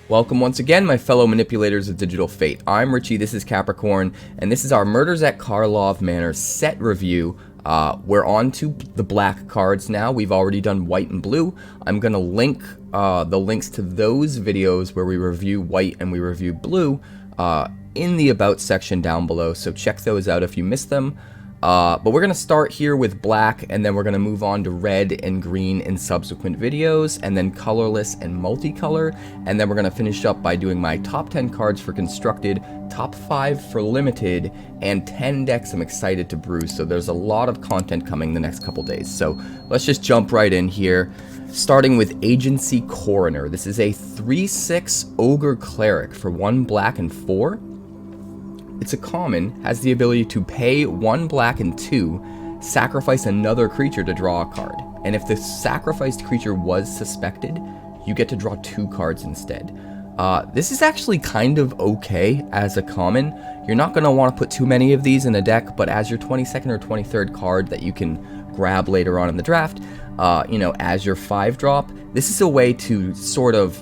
Welcome once again, my fellow manipulators of digital fate. I'm Richie, this is Capricorn, and this is our Murders at KARLOV Manor set review. We're on to the black cards now. We've already done white and blue. I'm going to link the links to those videos where we review white and we review blue in the About section down below, so check those out if you missed them. But we're going to start here with black, and then we're going to move on to red and green in subsequent videos, and then colorless and multicolor, and then we're going to finish up by doing my top 10 cards for constructed, top 5 for limited, and 10 decks I'm excited to brew. So there's a lot of content coming the next couple days. So let's just jump right in here, starting with Agency Coroner. This is a 3/6 Ogre Cleric for 1 black and 4. It's a common, has the ability to pay 1 black and 2, sacrifice another creature to draw a card. And if the sacrificed creature was suspected, you get to draw 2 cards instead. This is actually kind of okay as a common. You're not going to want to put too many of these in a deck, but as your 22nd or 23rd card that you can grab later on in the draft, you know, as your 5-drop, this is a way to sort of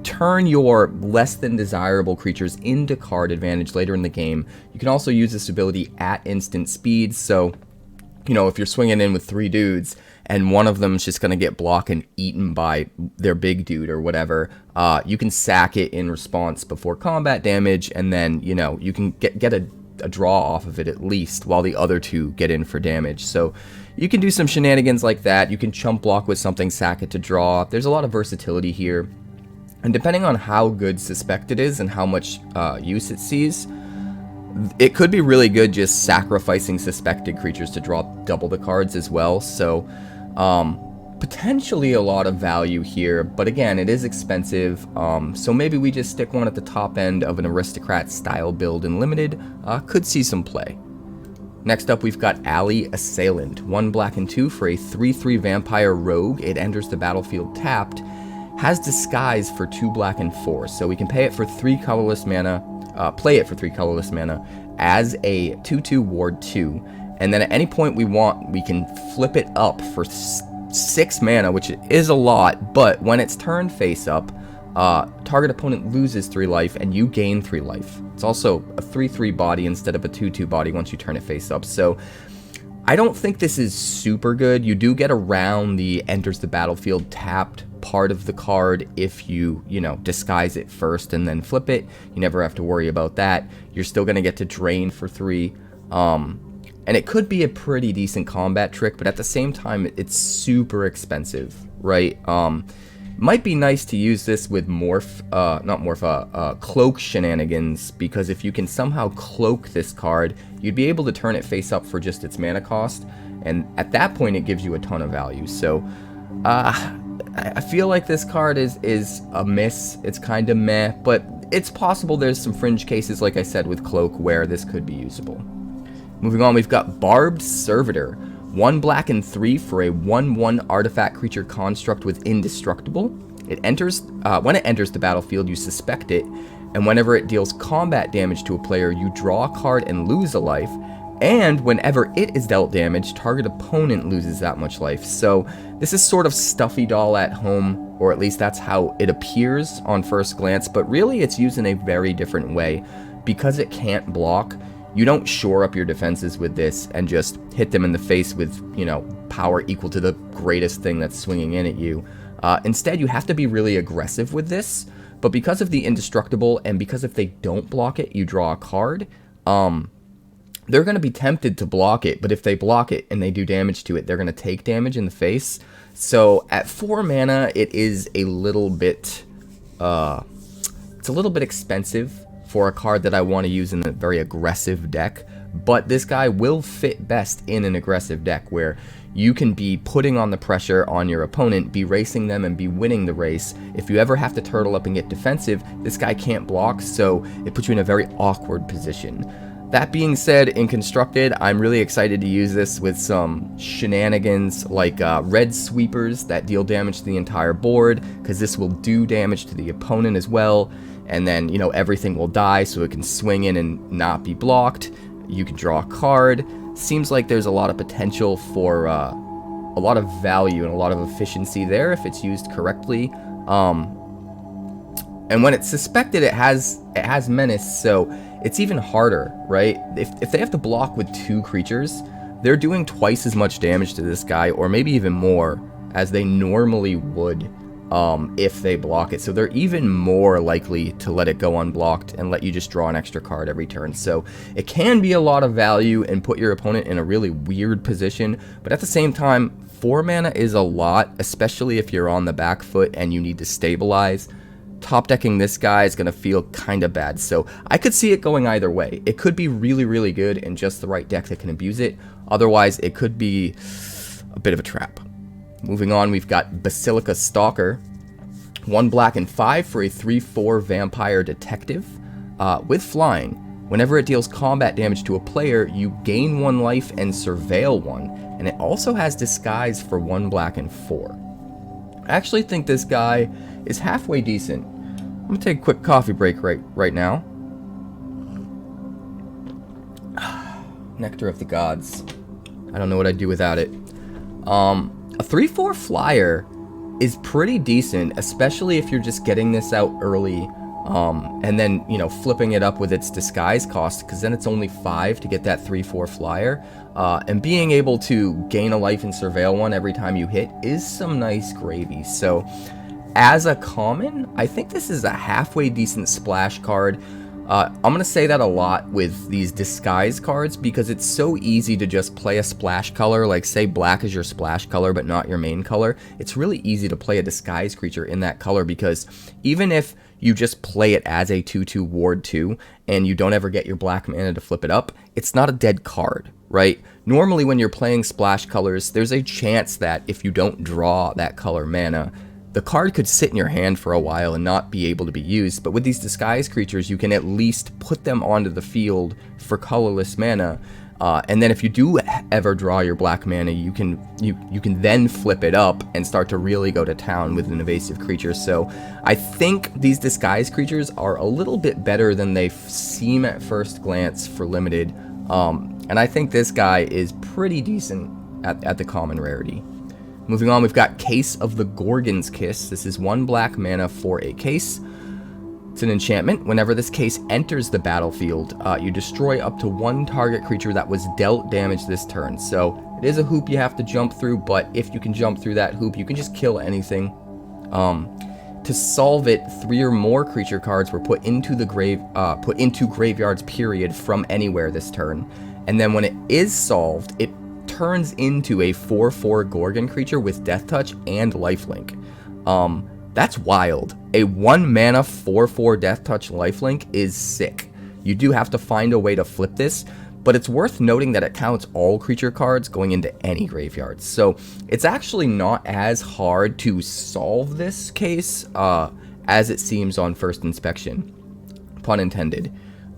turn your less than desirable creatures into card advantage later in the game. You can also use this ability at instant speed, so, you know, if you're swinging in with 3 dudes and one of them is just going to get blocked and eaten by their big dude or whatever, you can sack it in response before combat damage, and then, you know, you can get a draw off of it at least while the other 2 get in for damage. So you can do some shenanigans like that. You can chump block with something, sack it to draw. There's a lot of versatility here. And depending on how good Suspected is and how much use it sees, it could be really good just sacrificing Suspected creatures to draw double the cards as well. So potentially a lot of value here, but again, it is expensive. So maybe we just stick one at the top end of an Aristocrat style build in Limited. Could see some play. Next up, we've got Alley Assailant. 1 black and 2 for a 3/3 Vampire Rogue. It enters the battlefield tapped. Has Disguise for 2 black and 4, so we can pay it for 3 colorless mana, play it for 3 colorless mana as a 2/2 ward 2, and then at any point we want, we can flip it up for 6 mana, which is a lot, but when it's turned face up, target opponent loses 3 life and you gain 3 life. It's also a 3/3 body instead of a 2/2 body once you turn it face up, so I don't think this is super good. You do get around the enters the battlefield tapped part of the card if you know, disguise it first and then flip it. You never have to worry about that. You're still going to get to drain for 3. And it could be a pretty decent combat trick, but at the same time, it's super expensive, right? Might be nice to use this with cloak shenanigans, because if you can somehow cloak this card, you'd be able to turn it face up for just its mana cost, and at that point it gives you a ton of value. So I feel like this card is a miss. It's kind of meh, but it's possible there's some fringe cases, like I said, with Cloak where this could be usable. Moving on, we've got Barbed Servitor. 1 black and 3 for a 1/1 artifact creature construct with Indestructible. It enters when it enters the battlefield, you suspect it, and whenever it deals combat damage to a player, you draw a card and lose a life. And whenever it is dealt damage, target opponent loses that much life. So this is sort of Stuffy Doll at home, or at least that's how it appears on first glance, but really it's used in a very different way. Because it can't block, you don't shore up your defenses with this and just hit them in the face with, you know, power equal to the greatest thing that's swinging in at you. Instead, you have to be really aggressive with this, but because of the Indestructible, and because if they don't block it, you draw a card, they're going to be tempted to block it, but if they block it and they do damage to it, they're going to take damage in the face. So at 4 mana, it is a little bit, it's a little bit expensive for a card that I want to use in a very aggressive deck, but this guy will fit best in an aggressive deck where you can be putting on the pressure on your opponent, be racing them, and be winning the race. If you ever have to turtle up and get defensive, this guy can't block, so it puts you in a very awkward position. That being said, in Constructed, I'm really excited to use this with some shenanigans like red sweepers that deal damage to the entire board, because this will do damage to the opponent as well, and then, you know, everything will die so it can swing in and not be blocked. You can draw a card. Seems like there's a lot of potential for a lot of value and a lot of efficiency there if it's used correctly. And when it's suspected, it has menace, so it's even harder, right? If they have to block with 2 creatures, they're doing twice as much damage to this guy, or maybe even more, as they normally would if they block it. So they're even more likely to let it go unblocked and let you just draw an extra card every turn. So it can be a lot of value and put your opponent in a really weird position, but at the same time, 4 mana is a lot, especially if you're on the back foot and you need to stabilize. Top decking this guy is going to feel kind of bad, so I could see it going either way. It could be really, really good in just the right deck that can abuse it. Otherwise, it could be a bit of a trap. Moving on, we've got Basilica Stalker. 1 black and 5 for a 3/4 vampire detective. With flying, whenever it deals combat damage to a player, you gain 1 life and surveil 1. And it also has disguise for 1 black and 4. I actually think this guy is halfway decent. I'm gonna take a quick coffee break right now. Nectar of the gods. I don't know what I'd do without it. A 3/4 flyer is pretty decent, especially if you're just getting this out early, and then, you know, flipping it up with its disguise cost, because then it's only 5 to get that 3/4 flyer, and being able to gain a life and surveil 1 every time you hit is some nice gravy. So as a common, I think this is a halfway decent splash card. I'm going to say that a lot with these disguise cards, because it's so easy to just play a splash color, like say black is your splash color but not your main color. It's really easy to play a disguise creature in that color, because even if you just play it as a 2/2 ward 2 and you don't ever get your black mana to flip it up, it's not a dead card, right? Normally when you're playing splash colors, there's a chance that if you don't draw that color mana, the card could sit in your hand for a while and not be able to be used. But with these disguise creatures, you can at least put them onto the field for colorless mana, and then if you do ever draw your black mana, you can then flip it up and start to really go to town with an evasive creature. So I think these disguise creatures are a little bit better than they seem at first glance for limited, and I think this guy is pretty decent at the common rarity. Moving on, we've got Case of the Gorgon's Kiss. This is 1 black mana for a case. It's an enchantment. Whenever this case enters the battlefield, you destroy up to 1 target creature that was dealt damage this turn. So it is a hoop you have to jump through, but if you can jump through that hoop, you can just kill anything. To solve it, 3 or more creature cards were put into the graveyards period from anywhere this turn. And then when it is solved, it turns into a 4/4 Gorgon creature with Death Touch and Lifelink. That's wild. A 1 mana 4/4 Death Touch Lifelink is sick. You do have to find a way to flip this, but it's worth noting that it counts all creature cards going into any graveyards. So it's actually not as hard to solve this case as it seems on first inspection. Pun intended.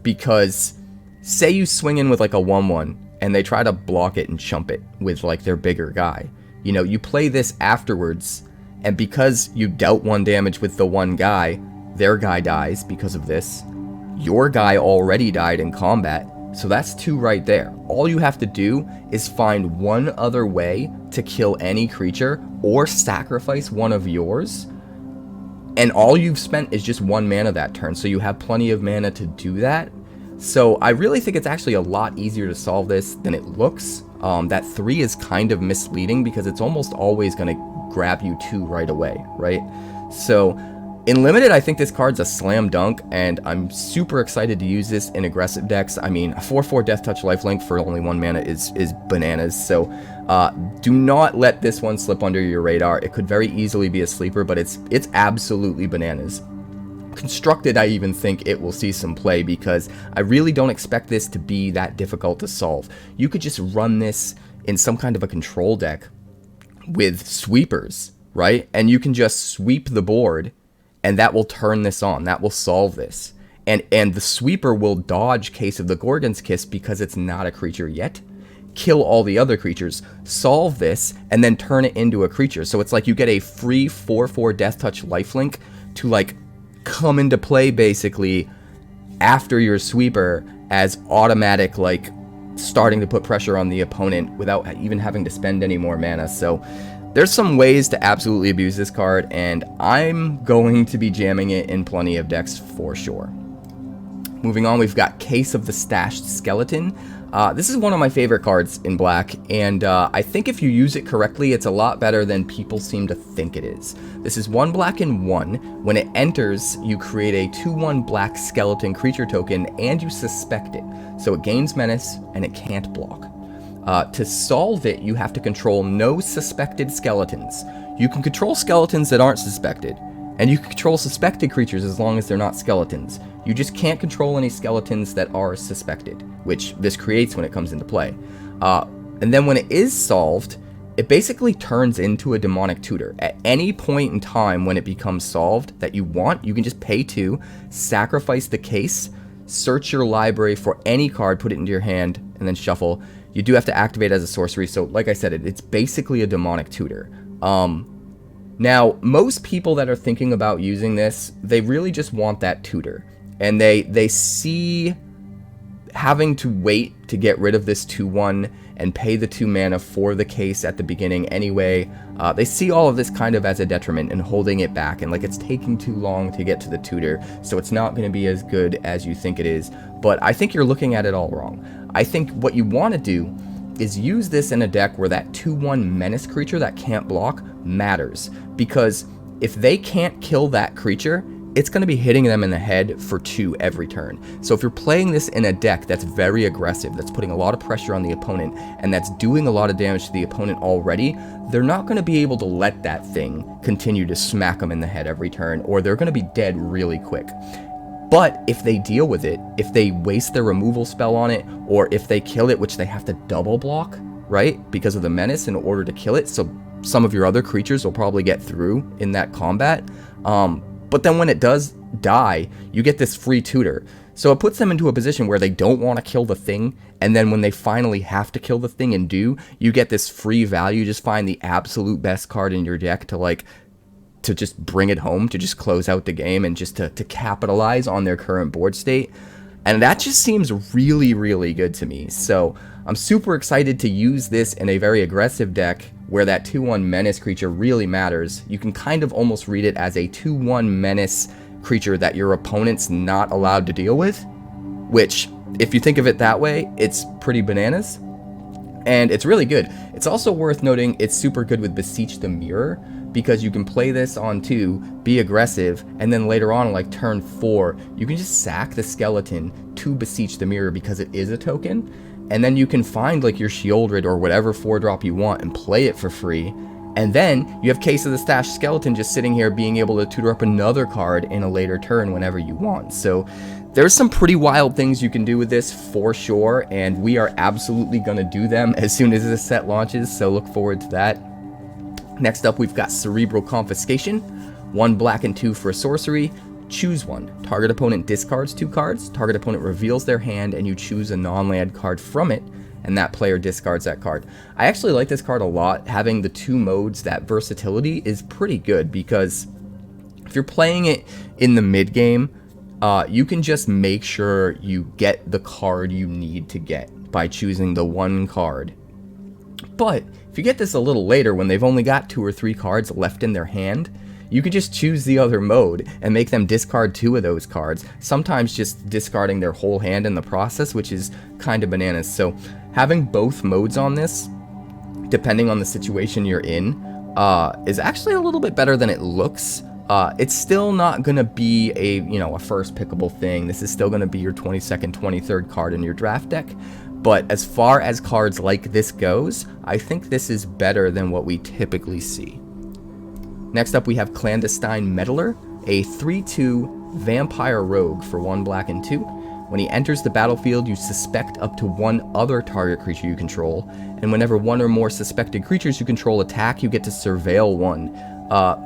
Because say you swing in with like a 1/1, and they try to block it and chump it with like their bigger guy. You know, you play this afterwards, and because you dealt 1 damage with the 1 guy, their guy dies because of this. Your guy already died in combat, so that's 2 right there. All you have to do is find 1 other way to kill any creature or sacrifice 1 of yours, and all you've spent is just 1 mana that turn, so you have plenty of mana to do that. So I really think it's actually a lot easier to solve this than it looks. That 3 is kind of misleading because it's almost always going to grab you 2 right away, right? So in limited, I think this card's a slam dunk, and I'm super excited to use this in aggressive decks. I mean, a 4/4 Death Touch Lifelink for only 1 mana is bananas. So do not let this one slip under your radar. It could very easily be a sleeper, but it's absolutely bananas. Constructed, I even think it will see some play, because I really don't expect this to be that difficult to solve. You could just run this in some kind of a control deck with sweepers, right? And you can just sweep the board, and that will turn this on. That will solve this. And the sweeper will dodge Case of the Gorgon's Kiss because it's not a creature yet. Kill all the other creatures, solve this, and then turn it into a creature. So it's like you get a free 4/4 Death Touch Lifelink to like come into play basically after your sweeper as automatic, like starting to put pressure on the opponent without even having to spend any more mana. So There's some ways to absolutely abuse this card, and I'm going to be jamming it in plenty of decks for sure. Moving on, we've got Case of the Stashed Skeleton. This is one of my favorite cards in black, and I think if you use it correctly, it's a lot better than people seem to think it is. This is 1 black and 1. When it enters, you create a 2/1 black skeleton creature token, and you suspect it. So it gains menace, and it can't block. To solve it, you have to control no suspected skeletons. You can control skeletons that aren't suspected, and you can control suspected creatures as long as they're not skeletons. You just can't control any skeletons that are suspected, which this creates when it comes into play. And then when it is solved, it basically turns into a demonic tutor. At any point in time when it becomes solved that you want, you can just pay 2, sacrifice the case, search your library for any card, put it into your hand, and then shuffle. You do have to activate as a sorcery, so like I said, it's basically a demonic tutor. Now, most people that are thinking about using this, they really just want that tutor. And they see having to wait to get rid of this 2/1 and pay the 2 mana for the case at the beginning anyway. They see all of this kind of as a detriment and holding it back, and like it's taking too long to get to the tutor, so it's not going to be as good as you think it is. But I think you're looking at it all wrong. I think what you want to do is use this in a deck where that 2/1 menace creature that can't block matters, because if they can't kill that creature, it's going to be hitting them in the head for 2 every turn. So if you're playing this in a deck that's very aggressive, that's putting a lot of pressure on the opponent, and that's doing a lot of damage to the opponent already, they're not going to be able to let that thing continue to smack them in the head every turn, or they're going to be dead really quick. But if they deal with it, if they waste their removal spell on it, or if they kill it, which they have to double block, right, because of the menace in order to kill it, so some of your other creatures will probably get through in that combat. But then when it does die, you get this free tutor. So it puts them into a position where they don't want to kill the thing, and then when they finally have to kill the thing and do, you get this free value. Just find the absolute best card in your deck to just bring it home, to just close out the game, and just to capitalize on their current board state. And that just seems really, really good to me. So I'm super excited to use this in a very aggressive deck where that 2/1 menace creature really matters. You can kind of almost read it as a 2/1 menace creature that your opponent's not allowed to deal with, which, if you think of it that way, it's pretty bananas. And it's really good. It's also worth noting it's super good with Beseech the Mirror, because you can play this on 2, be aggressive, and then later on, like turn 4, you can just sack the skeleton to Beseech the Mirror because it is a token, and then you can find like your Shieldred or whatever 4-drop you want and play it for free, and then you have Case of the Stashed Skeleton just sitting here being able to tutor up another card in a later turn whenever you want. So there's some pretty wild things you can do with this for sure, and we are absolutely going to do them as soon as this set launches, so look forward to that. Next up, we've got Cerebral Confiscation. 1 black and 2 for a sorcery. Choose 1. Target opponent discards 2 cards. Target opponent reveals their hand, and you choose a non-land card from it, and that player discards that card. I actually like this card a lot. Having the 2 modes, that versatility is pretty good, because if you're playing it in the mid-game, you can just make sure you get the card you need to get by choosing the 1 card. But if you get this a little later, when they've only got 2 or 3 cards left in their hand, you can just choose the other mode and make them discard 2 of those cards, sometimes just discarding their whole hand in the process, which is kind of bananas. So having both modes on this, depending on the situation you're in, is actually a little bit better than it looks. It's still not going to be a first pickable thing. This is still going to be your 22nd, 23rd card in your draft deck. But as far as cards like this goes, I think this is better than what we typically see. Next up, we have Clandestine Meddler, a 3/2 vampire rogue for 1 black and 2. When he enters the battlefield, you suspect up to 1 other target creature you control, and whenever 1 or more suspected creatures you control attack, you get to surveil 1.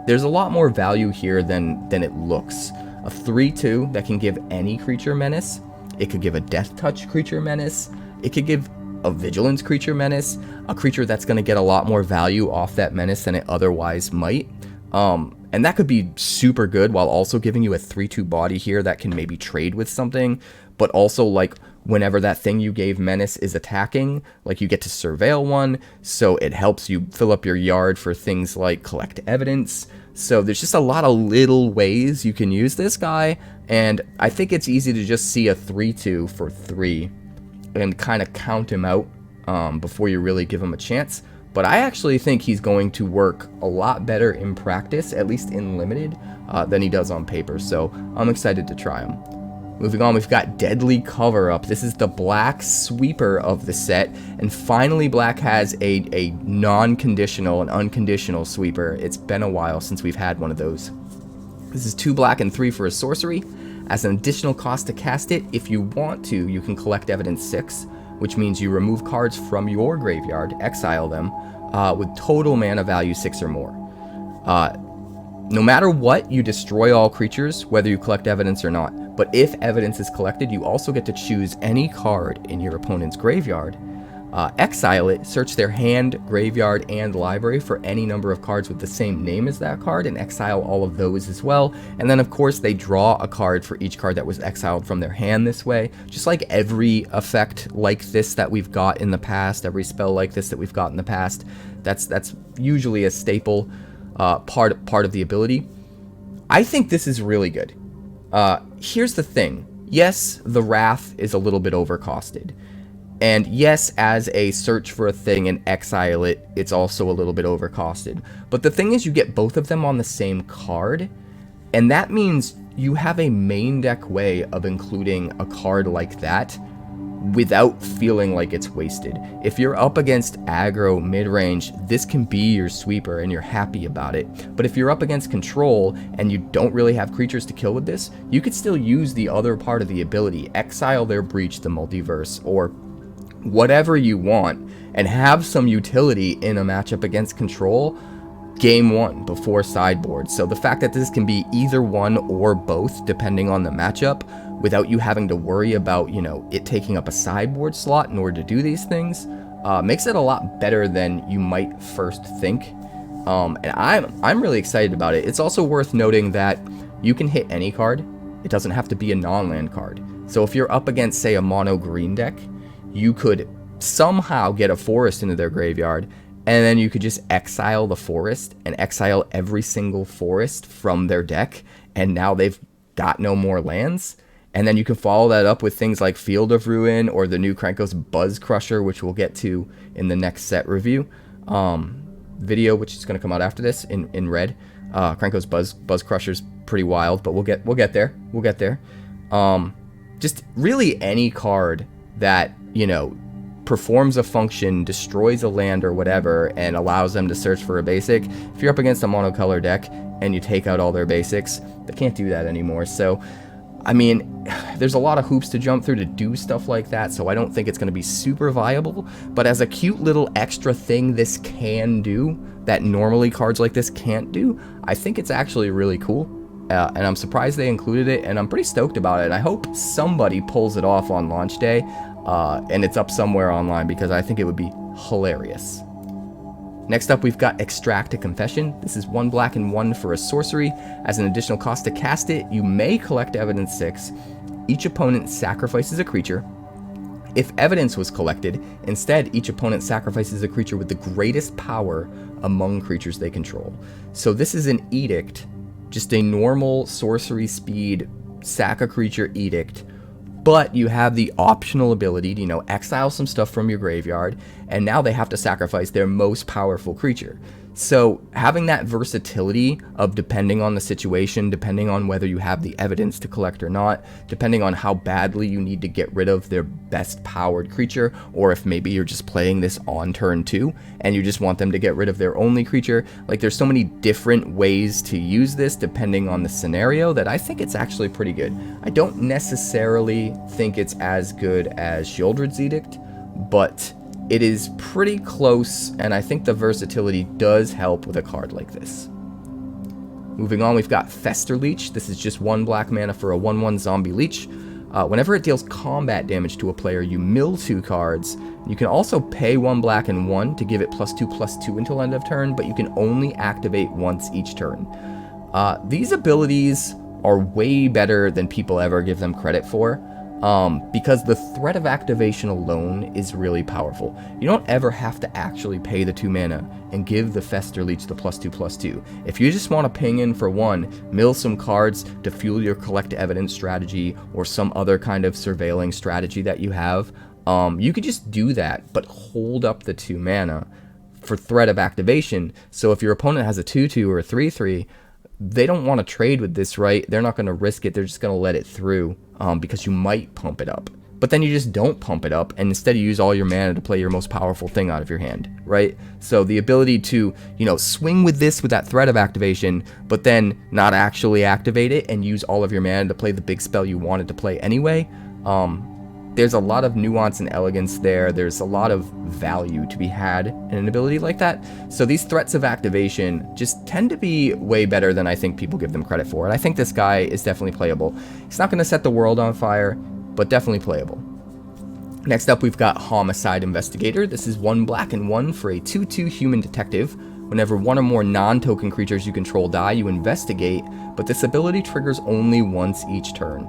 There's a lot more value here than it looks. A 3/2 that can give any creature menace. It could give a Death Touch creature menace. It could give a Vigilance creature menace, a creature that's going to get a lot more value off that menace than it otherwise might. And that could be super good while also giving you a 3/2 body here that can maybe trade with something, but also like whenever that thing you gave Menace is attacking, like you get to surveil one, so it helps you fill up your yard for things like collect evidence. So there's just a lot of little ways you can use this guy, and I think it's easy to just see a 3/2 for 3 and kind of count him out before you really give him a chance. But I actually think he's going to work a lot better in practice, at least in limited, than he does on paper. So I'm excited to try him. Moving on, we've got Deadly Cover-Up. This is the black sweeper of the set, and finally black has a non-conditional and unconditional sweeper. It's been a while since we've had one of those. This is 2 black and 3 for a sorcery. As an additional cost to cast it, if you want to, you can collect evidence 6, which means you remove cards from your graveyard, exile them, with total mana value 6 or more. No matter what, you destroy all creatures, whether you collect evidence or not. But if evidence is collected, you also get to choose any card in your opponent's graveyard, exile it, search their hand, graveyard, and library for any number of cards with the same name as that card, and exile all of those as well. And then, of course, they draw a card for each card that was exiled from their hand this way. Just like every effect like this that we've got in the past, every spell like this that we've got in the past, that's usually a staple part of the ability. I think this is really good. Here's the thing. Yes, the Wrath is a little bit overcosted. And yes, as a search for a thing and exile it, it's also a little bit overcosted. But the thing is, you get both of them on the same card, and that means you have a main deck way of including a card like that without feeling like it's wasted. If you're up against aggro mid-range, this can be your sweeper and you're happy about it. But if you're up against control and you don't really have creatures to kill with this, you could still use the other part of the ability, exile their Breach the Multiverse, or whatever you want, and have some utility in a matchup against control game 1 before sideboard. So the fact that this can be either one or both depending on the matchup without you having to worry about, you know, it taking up a sideboard slot in order to do these things makes it a lot better than you might first think. And I'm really excited about it. It's also worth noting that you can hit any card. It doesn't have to be a non-land card. So if you're up against, say, a mono green deck, you could somehow get a forest into their graveyard, and then you could just exile the forest and exile every single forest from their deck, and now they've got no more lands. And then you can follow that up with things like Field of Ruin or the new Krenko's Buzz Crusher, which we'll get to in the next set review video, which is going to come out after this in red. Krenko's Buzz Crusher's pretty wild, but we'll get there. We'll get there. Just really any card that, you know, performs a function, destroys a land or whatever, and allows them to search for a basic. If you're up against a monocolor deck and you take out all their basics, they can't do that anymore. So, I mean, there's a lot of hoops to jump through to do stuff like that, so I don't think it's going to be super viable. But as a cute little extra thing this can do that normally cards like this can't do, I think it's actually really cool. And I'm surprised they included it, and I'm pretty stoked about it. And I hope somebody pulls it off on launch day, and it's up somewhere online, because I think it would be hilarious. Next up, we've got Extract a Confession. This is 1 black and 1 for a sorcery. As an additional cost to cast it, you may collect evidence 6. Each opponent sacrifices a creature. If evidence was collected, instead, each opponent sacrifices a creature with the greatest power among creatures they control. So this is an edict, just a normal sorcery speed, sack a creature edict, but you have the optional ability to, you know, exile some stuff from your graveyard, and now they have to sacrifice their most powerful creature. So having that versatility of, depending on the situation, depending on whether you have the evidence to collect or not, depending on how badly you need to get rid of their best powered creature, or if maybe you're just playing this on turn 2 and you just want them to get rid of their only creature, like, there's so many different ways to use this depending on the scenario that I think it's actually pretty good. I don't necessarily think it's as good as Sheoldred's Edict, but it is pretty close, and I think the versatility does help with a card like this. Moving on, we've got Fester Leech. This is just 1 black mana for a 1/1 zombie leech. Whenever it deals combat damage to a player, you mill 2 cards. You can also pay 1 black and 1 to give it +2/+2 until end of turn, but you can only activate once each turn. These abilities are way better than people ever give them credit for. because the threat of activation alone is really powerful. You don't ever have to actually pay the 2 mana and give the Fester Leech the +2/+2. If you just want to ping in for 1, mill some cards to fuel your collect evidence strategy or some other kind of surveilling strategy that you have, you could just do that, but hold up the 2 mana for threat of activation. So if your opponent has a 2/2 or a 3/3, they don't want to trade with this, right? They're not going to risk it. They're just going to let it through because you might pump it up. But then you just don't pump it up, and instead you use all your mana to play your most powerful thing out of your hand, right? So the ability to, you know, swing with this with that threat of activation, but then not actually activate it and use all of your mana to play the big spell you wanted to play anyway, there's a lot of nuance and elegance there. There's a lot of value to be had in an ability like that. So these threats of activation just tend to be way better than I think people give them credit for. And I think this guy is definitely playable. He's not going to set the world on fire, but definitely playable. Next up, we've got Homicide Investigator. This is 1 black and 1 for a 2/2 human detective. Whenever 1 or more non-token creatures you control die, you investigate, but this ability triggers only once each turn.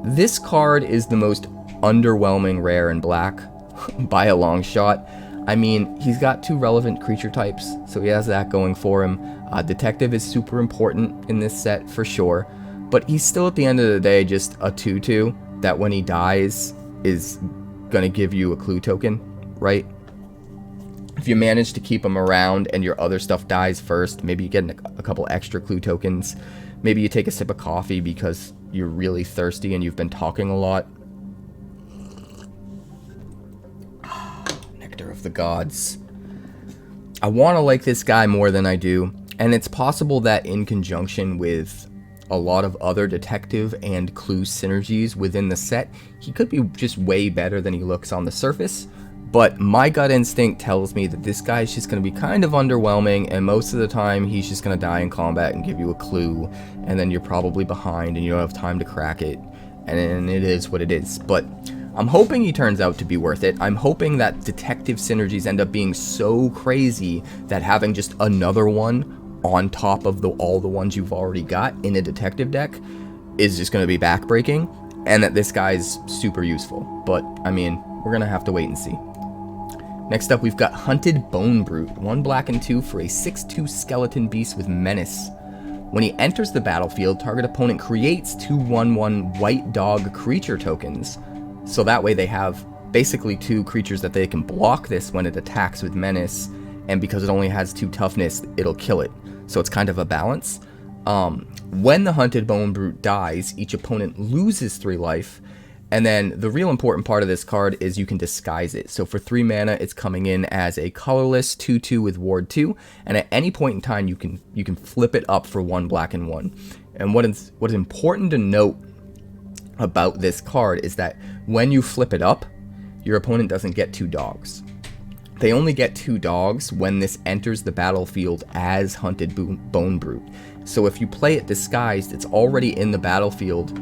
This card is the most underwhelming rare in black by a long shot. I mean, he's got 2 relevant creature types, so he has that going for him. Detective is super important in this set for sure, but he's still at the end of the day just a 2/2 that when he dies is gonna give you a clue token, right? If you manage to keep him around and your other stuff dies first, maybe you get a couple extra clue tokens. Maybe you take a sip of coffee because you're really thirsty and you've been talking a lot. Nectar of the gods. I want to like this guy more than I do, and it's possible that in conjunction with a lot of other detective and clue synergies within the set, he could be just way better than he looks on the surface. But my gut instinct tells me that this guy is just going to be kind of underwhelming, and most of the time he's just going to die in combat and give you a clue, and then you're probably behind and you don't have time to crack it, and it is what it is. But I'm hoping he turns out to be worth it. I'm hoping that detective synergies end up being so crazy that having just another one on top of all the ones you've already got in a detective deck is just going to be backbreaking, and that this guy's super useful. But, I mean, we're going to have to wait and see. Next up, we've got Hunted Bone Brute, 1 black and 2 for a 6/2 skeleton beast with menace. When he enters the battlefield, target opponent creates 2 1/1 white dog creature tokens. So that way they have basically 2 creatures that they can block this when it attacks with menace, and because it only has 2 toughness, it'll kill it. So it's kind of a balance. When the Hunted Bone Brute dies, each opponent loses 3 life. And then the real important part of this card is you can disguise it. So for 3 mana, it's coming in as a colorless 2/2 with ward 2, and at any point in time you can flip it up for 1 black and 1. And what is important to note about this card is that when you flip it up, your opponent doesn't get 2 dogs. They only get 2 dogs when this enters the battlefield as Hunted Bone Brute. So if you play it disguised, it's already in the battlefield.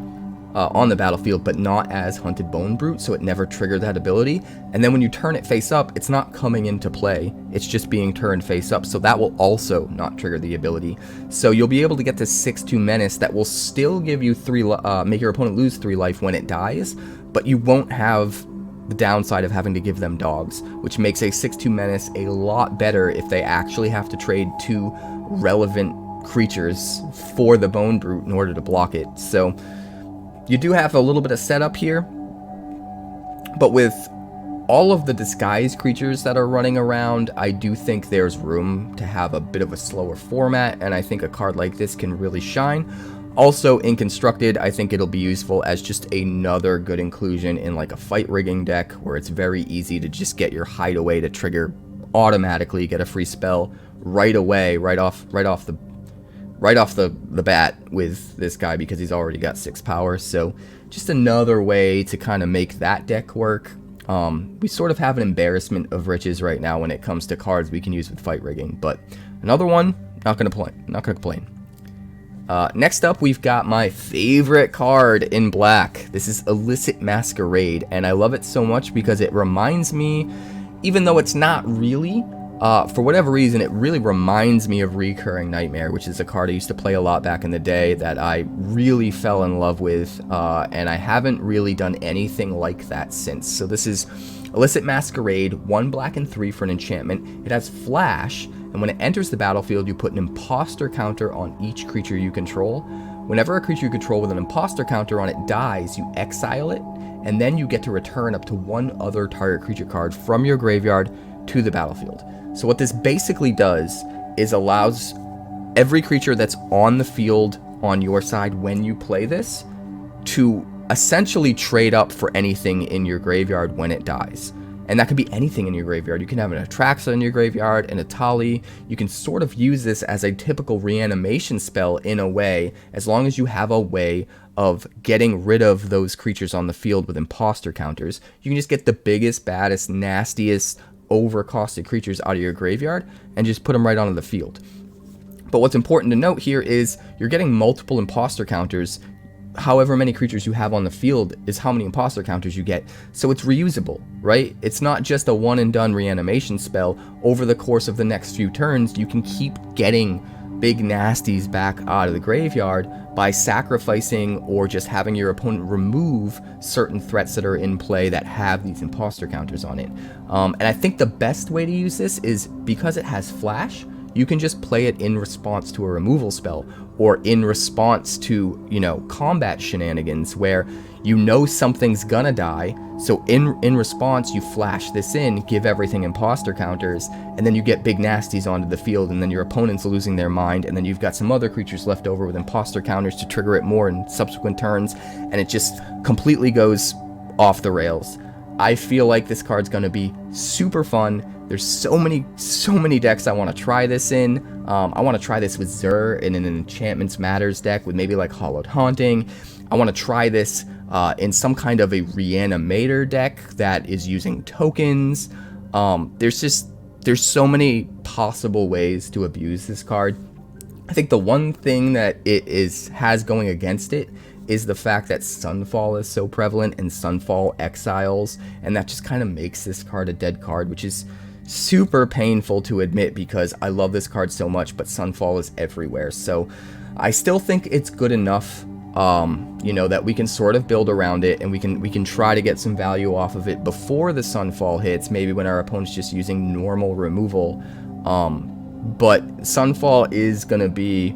On the battlefield, but not as Hunted Bone Brute, so it never triggered that ability. And then when you turn it face up, it's not coming into play, it's just being turned face up, so that will also not trigger the ability. So you'll be able to get this 6/2 menace that will still give you 3, make your opponent lose 3 life when it dies, but you won't have the downside of having to give them dogs, which makes a 6/2 menace a lot better if they actually have to trade 2 relevant creatures for the Bone Brute in order to block it. So you do have a little bit of setup here, but with all of the disguised creatures that are running around, I do think there's room to have a bit of a slower format, and I think a card like this can really shine. Also, in Constructed, I think it'll be useful as just another good inclusion in like a fight rigging deck, where it's very easy to just get your hideaway to trigger automatically, get a free spell right away, right off the bat with this guy, because he's already got 6 power. So just another way to kind of make that deck work. We sort of have an embarrassment of riches right now when it comes to cards we can use with fight rigging, but another one, not gonna complain. Next up, we've got my favorite card in black. This is Illicit Masquerade, and I love it so much because it reminds me, even though it's not really, For whatever reason, it really reminds me of Recurring Nightmare, which is a card I used to play a lot back in the day that I really fell in love with, and I haven't really done anything like that since. So this is Illicit Masquerade, 1 black and 3 for an enchantment. It has Flash, and when it enters the battlefield, you put an imposter counter on each creature you control. Whenever a creature you control with an imposter counter on it dies, you exile it, and then you get to return up to 1 other target creature card from your graveyard to the battlefield. So what this basically does is allows every creature that's on the field on your side when you play this to essentially trade up for anything in your graveyard when it dies. And that could be anything in your graveyard. You can have an Atraxa in your graveyard, an Etali. You can sort of use this as a typical reanimation spell in a way, as long as you have a way of getting rid of those creatures on the field with imposter counters. You can just get the biggest, baddest, nastiest, overcosted creatures out of your graveyard and just put them right onto the field. But what's important to note here is you're getting multiple imposter counters. However many creatures you have on the field is how many imposter counters you get. So it's reusable, right? It's not just a one and done reanimation spell. Over the course of the next few turns, you can keep getting big nasties back out of the graveyard by sacrificing or just having your opponent remove certain threats that are in play that have these imposter counters on it. And I think the best way to use this is because it has Flash, you can just play it in response to a removal spell or in response to, you know, combat shenanigans where you know something's gonna die. So in response, you flash this in, give everything imposter counters, and then you get big nasties onto the field, and then your opponent's losing their mind, and then you've got some other creatures left over with imposter counters to trigger it more in subsequent turns, and it just completely goes off the rails. I feel like this card's gonna be super fun. There's so many decks I want to try this in. I want to try this with Zer in an Enchantments Matters deck with maybe like Hollowed Haunting. I want to try this in some kind of a Reanimator deck that is using tokens. There's so many possible ways to abuse this card. I think the one thing that it has going against it is the fact that Sunfall is so prevalent and Sunfall exiles, and that just kind of makes this card a dead card, which is super painful to admit because I love this card so much, but Sunfall is everywhere. So I still think it's good enough, you know, that we can sort of build around it, and we can try to get some value off of it before the Sunfall hits, maybe when our opponent's just using normal removal. But Sunfall is going to be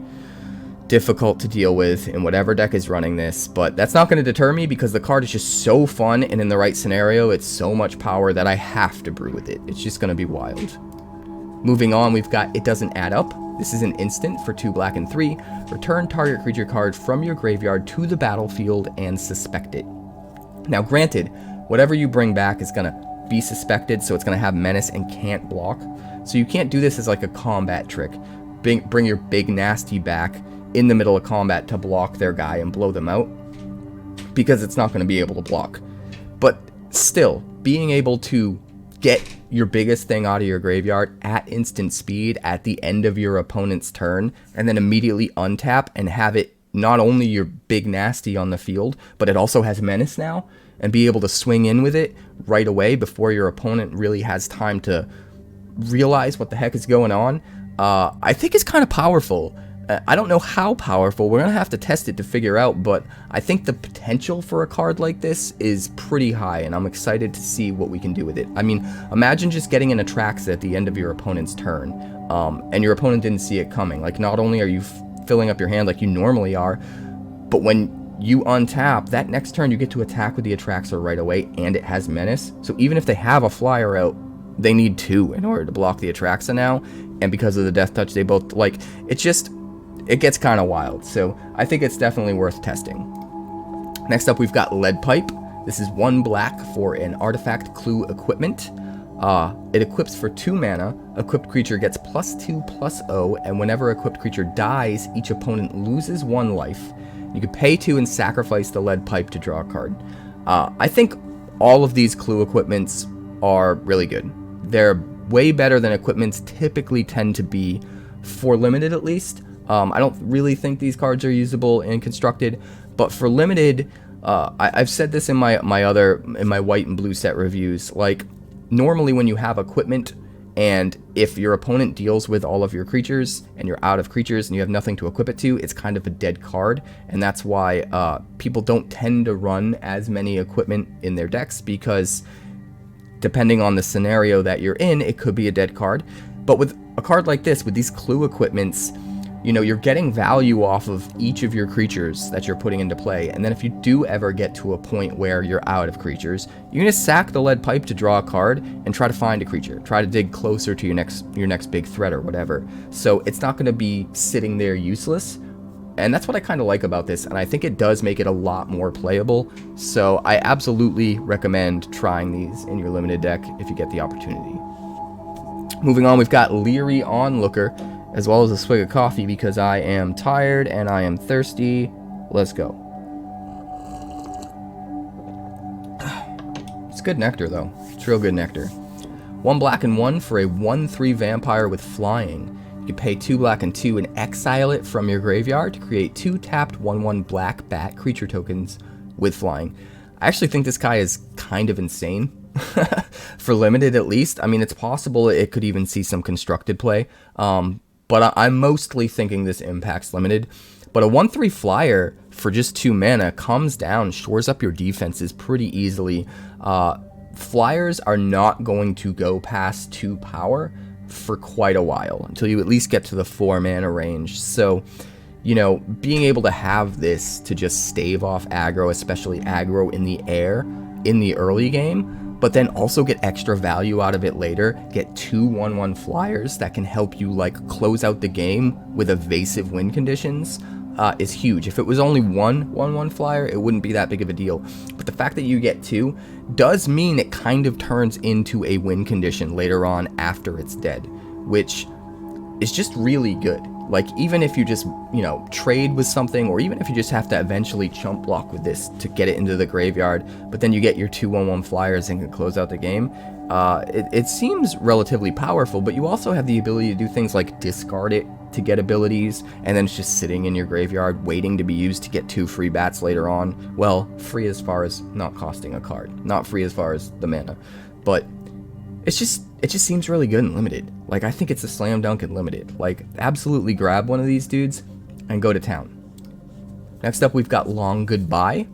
difficult to deal with in whatever deck is running this, but that's not going to deter me because the card is just so fun, and in the right scenario it's so much power that I have to brew with it. It's just going to be wild. Moving on, we've got It Doesn't Add Up. This is an instant for 2 black and 3. Return target creature card from your graveyard to the battlefield and suspect it. Now granted, whatever you bring back is going to be suspected, so it's going to have menace and can't block, so you can't do this as like a combat trick. Bring your big nasty back in the middle of combat to block their guy and blow them out, because it's not going to be able to block. But still, being able to get your biggest thing out of your graveyard at instant speed at the end of your opponent's turn, and then immediately untap and have it not only your big nasty on the field, but it also has menace now, and be able to swing in with it right away before your opponent really has time to realize what the heck is going on, I think is kind of powerful. I don't know how powerful, we're going to have to test it to figure out, but I think the potential for a card like this is pretty high, and I'm excited to see what we can do with it. I mean, imagine just getting an Atraxa at the end of your opponent's turn, and your opponent didn't see it coming. Like, not only are you filling up your hand like you normally are, but when you untap, that next turn you get to attack with the Atraxa right away, and it has menace. So even if they have a flyer out, they need 2 in order to block the Atraxa now, and because of the Death Touch, they both, like, it gets kind of wild, so I think it's definitely worth testing. Next up, we've got Lead Pipe. This is 1 black for an artifact clue equipment. It equips for 2 mana. Equipped creature gets +2/+0, and whenever equipped creature dies, each opponent loses 1 life. You can pay 2 and sacrifice the Lead Pipe to draw a card. I think all of these clue equipments are really good. They're way better than equipments typically tend to be, for limited at least. I don't really think these cards are usable in constructed, but for limited, I've said this in my white and blue set reviews, like, normally when you have equipment And if your opponent deals with all of your creatures and you're out of creatures and you have nothing to equip it to, it's kind of a dead card. And that's why people don't tend to run as many equipment in their decks, because depending on the scenario that you're in, it could be a dead card. But with a card like this, with these clue equipments, you know, you're getting value off of each of your creatures that you're putting into play. And then if you do ever get to a point where you're out of creatures, you can just sack the lead pipe to draw a card and try to find a creature. Try to dig closer to your next big threat or whatever. So it's not going to be sitting there useless. And that's what I kind of like about this. And I think it does make it a lot more playable. So I absolutely recommend trying these in your limited deck if you get the opportunity. Moving on, we've got Lei Onlooker, as well as a swig of coffee because I am tired and I am thirsty. Let's go. It's good nectar, though. It's real good nectar. 1 black and 1 for a 1/3 vampire with flying. You can pay 2 black and 2 and exile it from your graveyard to create 2 tapped 1/1 black bat creature tokens with flying. I actually think this guy is kind of insane. For limited, at least. I mean, it's possible it could even see some constructed play. But I'm mostly thinking this impacts limited. But a 1/3 flyer for just 2 mana comes down, shores up your defenses pretty easily. Flyers are not going to go past 2 power for quite a while, until you at least get to the 4 mana range. So, you know, being able to have this to just stave off aggro, especially aggro in the air in the early game, but then also get extra value out of it later, get 2 1/1 flyers that can help you like close out the game with evasive win conditions, is huge. If it was only 1 1/1 flyer, it wouldn't be that big of a deal. But the fact that you get 2 does mean it kind of turns into a win condition later on after it's dead, which is just really good. Like, even if you just, you know, trade with something, or even if you just have to eventually chump block with this to get it into the graveyard, but then you get your 2 1/1 flyers and can close out the game, it seems relatively powerful. But you also have the ability to do things like discard it to get abilities, and then it's just sitting in your graveyard waiting to be used to get 2 free bats later on. Well, free as far as not costing a card, not free as far as the mana, but it just seems really good in limited. Like, I think it's a slam dunk in limited. Like, absolutely grab one of these dudes and go to town. Next up, we've got Long Goodbye.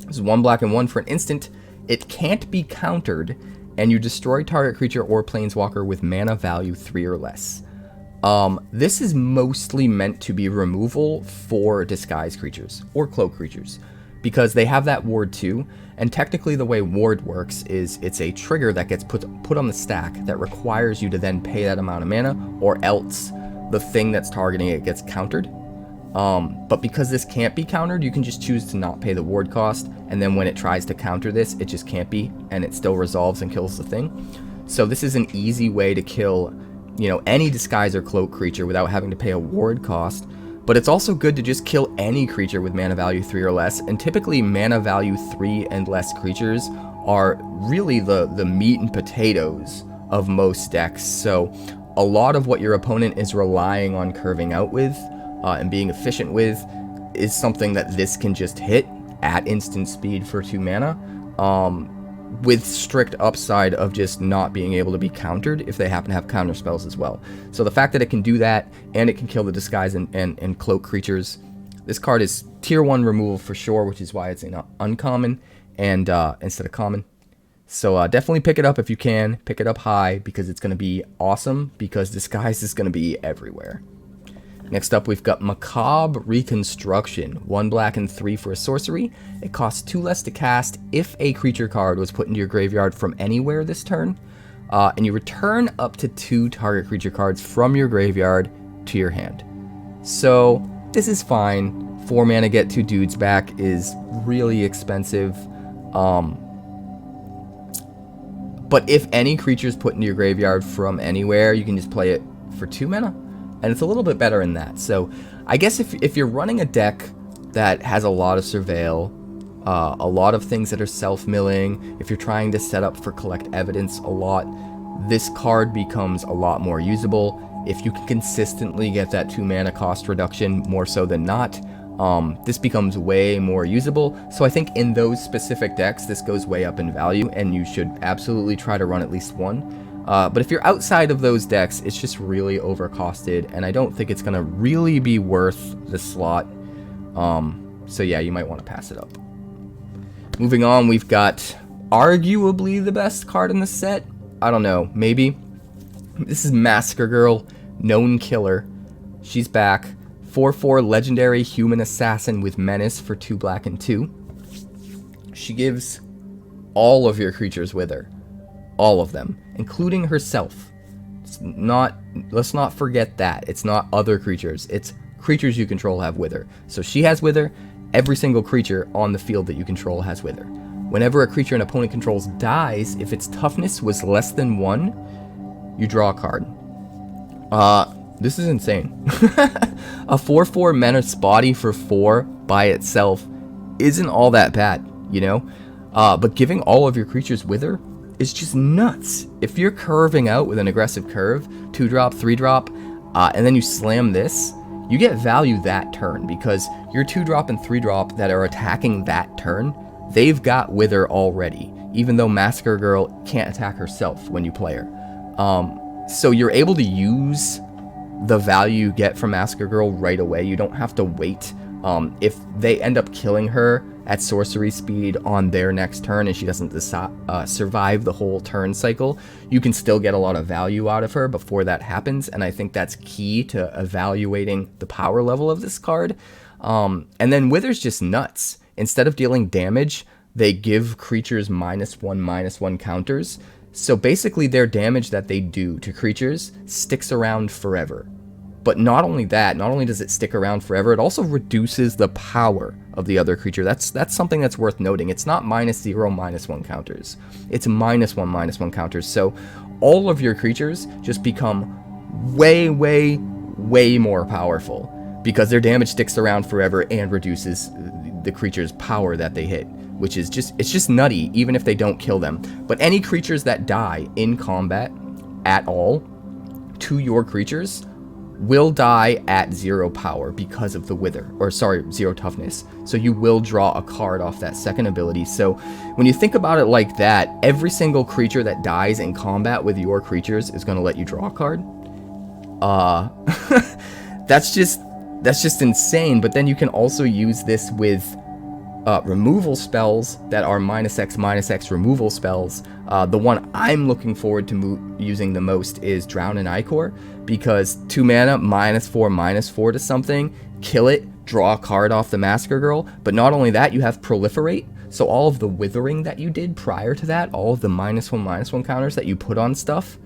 This is 1 black and 1 for an instant. It can't be countered, and you destroy target creature or planeswalker with mana value 3 or less. This is mostly meant to be removal for disguise creatures or cloak creatures, because they have that ward too. And technically the way ward works is it's a trigger that gets put on the stack that requires you to then pay that amount of mana, or else the thing that's targeting it gets countered. But because this can't be countered, you can just choose to not pay the ward cost, and then when it tries to counter this, it just can't be, and it still resolves and kills the thing. So this is an easy way to kill, you know, any disguise or cloak creature without having to pay a ward cost. But it's also good to just kill any creature with mana value 3 or less, and typically mana value 3 and less creatures are really the meat and potatoes of most decks. So a lot of what your opponent is relying on curving out with and being efficient with is something that this can just hit at instant speed for 2 mana, with strict upside of just not being able to be countered if they happen to have counter spells as well. So the fact that it can do that, and it can kill the disguise and cloak creatures, this card is tier 1 removal for sure, which is why it's an uncommon and instead of common. So definitely pick it up if you can. Pick it up high, because it's going to be awesome, because disguise is going to be everywhere. Next up, we've got Maob Reconstruction. 1 black and 3 for a sorcery. It costs 2 less to cast if a creature card was put into your graveyard from anywhere this turn. And you return up to 2 target creature cards from your graveyard to your hand. So this is fine. 4 mana, get 2 dudes back is really expensive. But if any creature is put into your graveyard from anywhere, you can just play it for 2 mana. And it's a little bit better in that. So I guess if you're running a deck that has a lot of surveil, a lot of things that are self-milling, if you're trying to set up for collect evidence a lot, this card becomes a lot more usable. If you can consistently get that 2 mana cost reduction more so than not, this becomes way more usable. So I think in those specific decks, this goes way up in value, and you should absolutely try to run at least one. But if you're outside of those decks, it's just really overcosted, and I don't think it's going to really be worth the slot. So yeah, you might want to pass it up. Moving on, we've got arguably the best card in the set. I don't know, maybe. This is Massacre Girl, known killer. She's back. 4/4 legendary human assassin with menace for 2 black and 2. She gives all of your creatures Wither. All of them, including herself. Let's not forget that. It's not other creatures. It's creatures you control have Wither. So she has Wither. Every single creature on the field that you control has Wither. Whenever a creature an opponent controls dies, if its toughness was less than 1, you draw a card. This is insane. A 4/4 menace body for 4 by itself isn't all that bad, you know? But giving all of your creatures Wither is just nuts. If you're curving out with an aggressive curve, 2-drop, 3-drop, and then you slam this, you get value that turn, because your 2-drop and 3-drop that are attacking that turn, they've got Wither already, even though Massacre Girl can't attack herself when you play her. So you're able to use the value you get from Massacre Girl right away. You don't have to wait. If they end up killing her at sorcery speed on their next turn and she doesn't survive the whole turn cycle, you can still get a lot of value out of her before that happens, and I think that's key to evaluating the power level of this card. And then Wither's just nuts. Instead of dealing damage, they give creatures -1/-1 counters. So basically their damage that they do to creatures sticks around forever. But not only that, not only does it stick around forever, it also reduces the power of the other creature. That's something that's worth noting. It's not -0/-1 counters. It's -1/-1 counters. So all of your creatures just become way, way, way more powerful because their damage sticks around forever and reduces the creature's power that they hit, which is it's just nutty, even if they don't kill them. But any creatures that die in combat at all to your creatures will die at 0 power because of the Wither, or sorry, 0 toughness. So you will draw a card off that second ability. So when you think about it like that, every single creature that dies in combat with your creatures is going to let you draw a card. That's just insane. But then you can also use this with removal spells that are -X removal spells. The one I'm looking forward to using the most is Drown in Icor, because 2 mana, -4/-4 to something, kill it, draw a card off the Massacre Girl. But not only that, you have Proliferate, so all of the withering that you did prior to that, all of the -1/-1 counters that you put on stuff,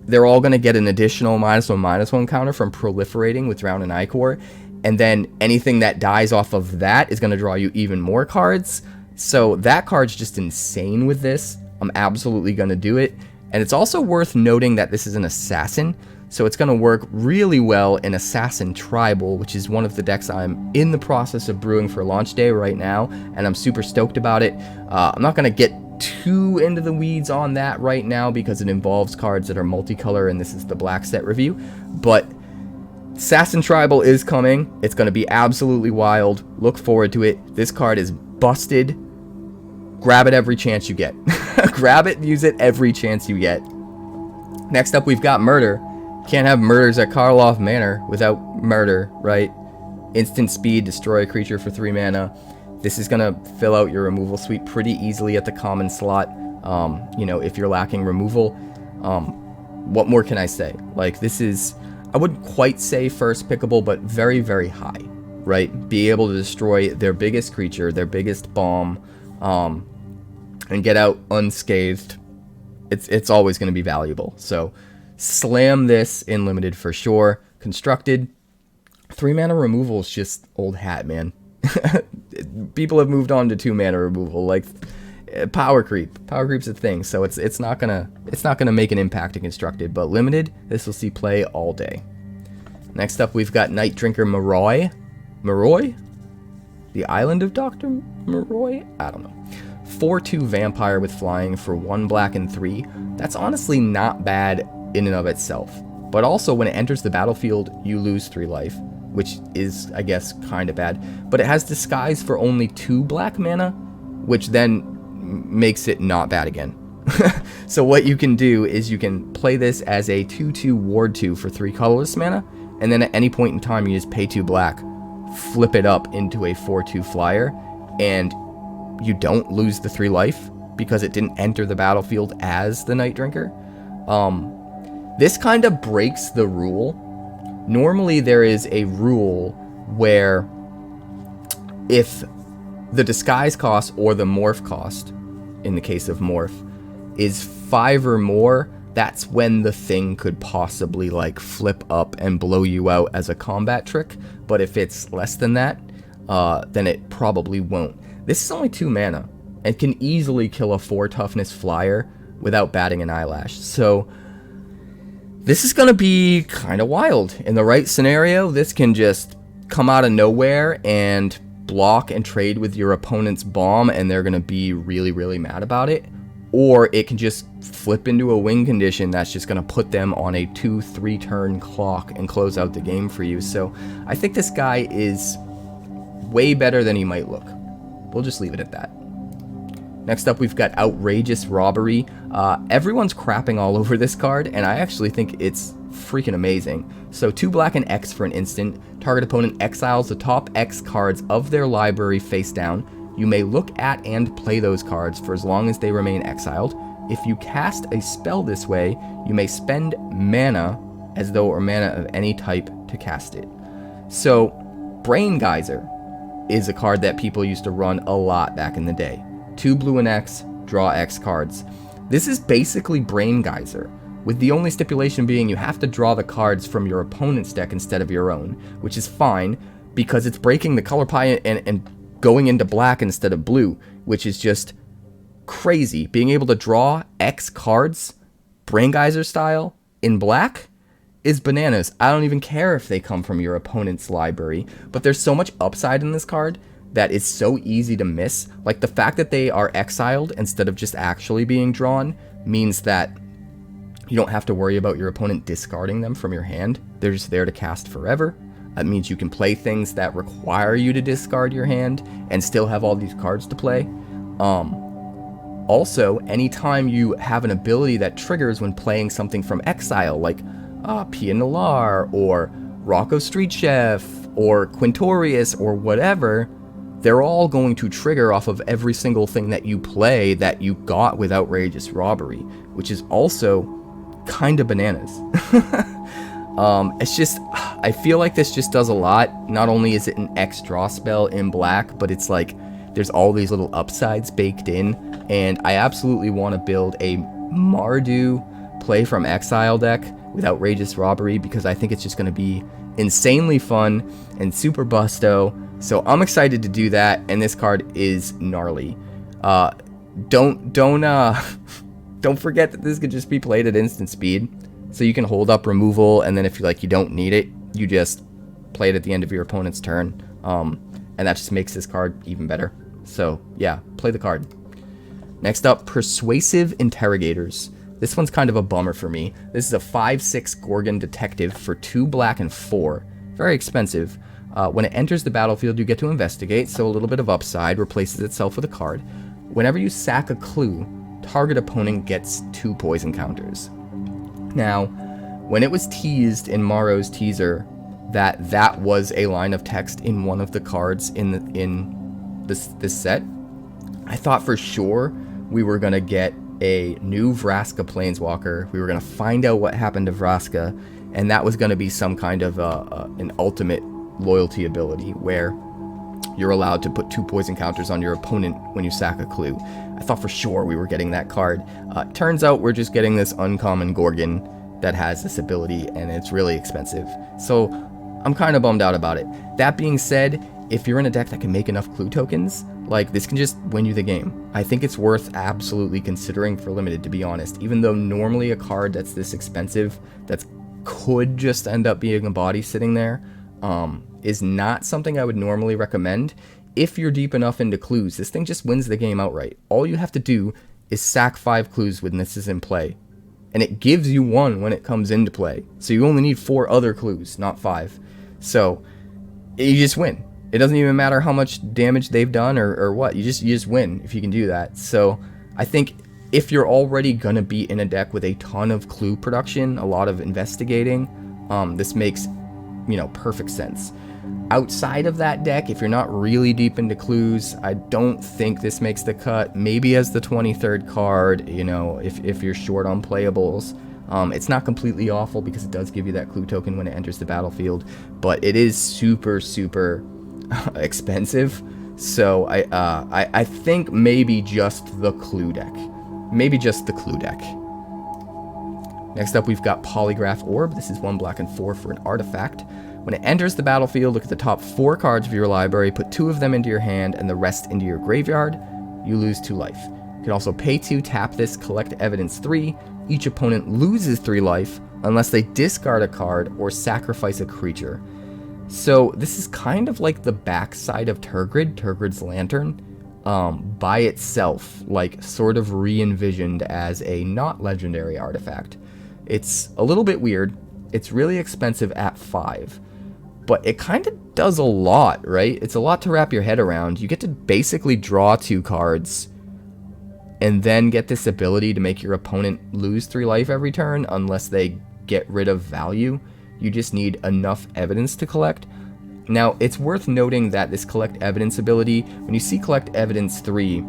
they're all going to get an additional -1/-1 counter from proliferating with Drown in Icor. And then anything that dies off of that is going to draw you even more cards. So that card's just insane with this. I'm absolutely going to do it. And it's also worth noting that this is an assassin. So it's going to work really well in Assassin Tribal, which is one of the decks I'm in the process of brewing for launch day right now. And I'm super stoked about it. I'm not going to get too into the weeds on that right now because it involves cards that are multicolor, and this is the black set review. But Assassin Tribal is coming. It's going to be absolutely wild. Look forward to it. This card is busted. Grab it every chance you get. Grab it, use it every chance you get. Next up, we've got Murder. Can't have murders at KARLOV Manor without murder, right? Instant speed, destroy a creature for 3 mana. This is going to fill out your removal suite pretty easily at the common slot. You know, if you're lacking removal. What more can I say? Like, this is, I wouldn't quite say first pickable, but very, very high, right? Be able to destroy their biggest creature, their biggest bomb, and get out unscathed. It's always going to be valuable. So slam this in limited for sure. Constructed, 3 mana removal is just old hat, man. People have moved on to 2 mana removal, like power creep. Power creep's a thing, so it's not gonna make an impact in constructed, but limited, this will see play all day. Next up, we've got Night Drinker Moroi? The Island of Dr. Moroi? I don't know. 4/2 vampire with flying for 1 black and 3. That's honestly not bad in and of itself. But also, when it enters the battlefield, you lose 3 life, which is, I guess, kind of bad. But it has Disguise for only 2 black mana, which then makes it not bad again. So what you can do is you can play this as a 2/2 ward 2 for 3 colorless mana, and then at any point in time you just pay 2 black, flip it up into a 4/2 flyer, and you don't lose the 3 life because it didn't enter the battlefield as the Night Drinker. This kind of breaks the rule. Normally there is a rule where if the disguise cost or the morph cost, in the case of morph, is 5 or more, that's when the thing could possibly like flip up and blow you out as a combat trick. But if it's less than that, then it probably won't. This is only 2 mana and can easily kill a 4 toughness flyer without batting an eyelash. So this is going to be kind of wild. In the right scenario, this can just come out of nowhere and block and trade with your opponent's bomb, and they're going to be really, really mad about it. Or it can just flip into a win condition that's just going to put them on a 2-3 turn clock and close out the game for you. So I think this guy is way better than he might look. We'll just leave it at that. Next up, we've got Outrageous Robbery. Everyone's crapping all over this card, and I actually think it's freaking amazing. So 2 black and X for an instant. Target opponent exiles the top X cards of their library face down. You may look at and play those cards for as long as they remain exiled. If you cast a spell this way, you may spend mana as though it were mana of any type to cast it. So Brain Geyser is a card that people used to run a lot back in the day. 2 blue and X, draw X cards. This is basically Brain Geyser, with the only stipulation being you have to draw the cards from your opponent's deck instead of your own, which is fine because it's breaking the color pie and going into black instead of blue, which is just crazy. Being able to draw X cards, Brain Geyser style, in black is bananas. I don't even care if they come from your opponent's library, but there's so much upside in this card that is so easy to miss. Like the fact that they are exiled instead of just actually being drawn means that you don't have to worry about your opponent discarding them from your hand. They're just there to cast forever. That means you can play things that require you to discard your hand and still have all these cards to play. Also, anytime you have an ability that triggers when playing something from exile, like Pia Nalar or Rocco Street Chef or Quintorius or whatever, they're all going to trigger off of every single thing that you play that you got with Outrageous Robbery, which is also kind of bananas. It's just, I feel like this just does a lot. Not only is it an X draw spell in black, but it's like there's all these little upsides baked in, and I absolutely want to build a Mardu play from exile deck with Outrageous Robbery because I think it's just going to be insanely fun and super busto. So I'm excited to do that, and this card is gnarly. Don't forget that this could just be played at instant speed. So you can hold up removal, and then if you don't need it, you just play it at the end of your opponent's turn. And that just makes this card even better. So yeah, play the card. Next up, Persuasive Interrogators. This one's kind of a bummer for me. This is a 5/6 Gorgon Detective for 2 black and 4. Very expensive. When it enters the battlefield, you get to investigate, so a little bit of upside, replaces itself with a card. Whenever you sack a clue, target opponent gets 2 poison counters. Now, when it was teased in Maro's teaser that was a line of text in one of the cards in this set, I thought for sure we were going to get a new Vraska Planeswalker. We were going to find out what happened to Vraska, and that was going to be some kind of an ultimate loyalty ability where you're allowed to put 2 poison counters on your opponent when you sack a clue. I thought for sure we were getting that card. Turns out we're just getting this uncommon Gorgon that has this ability, and it's really expensive. So I'm kind of bummed out about it. That being said, if you're in a deck that can make enough clue tokens, like, this can just win you the game. I think it's worth absolutely considering for limited, to be honest. Even though normally a card that's this expensive, that could just end up being a body sitting there, is not something I would normally recommend. If you're deep enough into clues, this thing just wins the game outright. All you have to do is sack 5 clues when this is in play, and it gives you 1 when it comes into play. So you only need 4 other clues, not 5. So you just win. It doesn't even matter how much damage they've done or what. You just win if you can do that. So I think if you're already gonna be in a deck with a ton of clue production, a lot of investigating, this makes, you know, perfect sense. Outside of that deck, if you're not really deep into clues, I don't think this makes the cut. Maybe as the 23rd card, you know, if you're short on playables. It's not completely awful because it does give you that clue token when it enters the battlefield, but it is super, super expensive. So I think maybe just the clue deck. Maybe just the clue deck. Next up, we've got Polygraph Orb. This is 1 black and 4 for an artifact. When it enters the battlefield, look at the top 4 cards of your library, put 2 of them into your hand and the rest into your graveyard. You lose 2 life. You can also pay 2, tap this, collect evidence 3. Each opponent loses 3 life unless they discard a card or sacrifice a creature. So this is kind of like the backside of Tergrid's Lantern, by itself, like sort of re-envisioned as a not legendary artifact. It's a little bit weird. It's really expensive at 5. But it kind of does a lot, right? It's a lot to wrap your head around. You get to basically draw 2 cards and then get this ability to make your opponent lose 3 life every turn unless they get rid of value. You just need enough evidence to collect. Now, it's worth noting that this collect evidence ability, when you see collect evidence 3,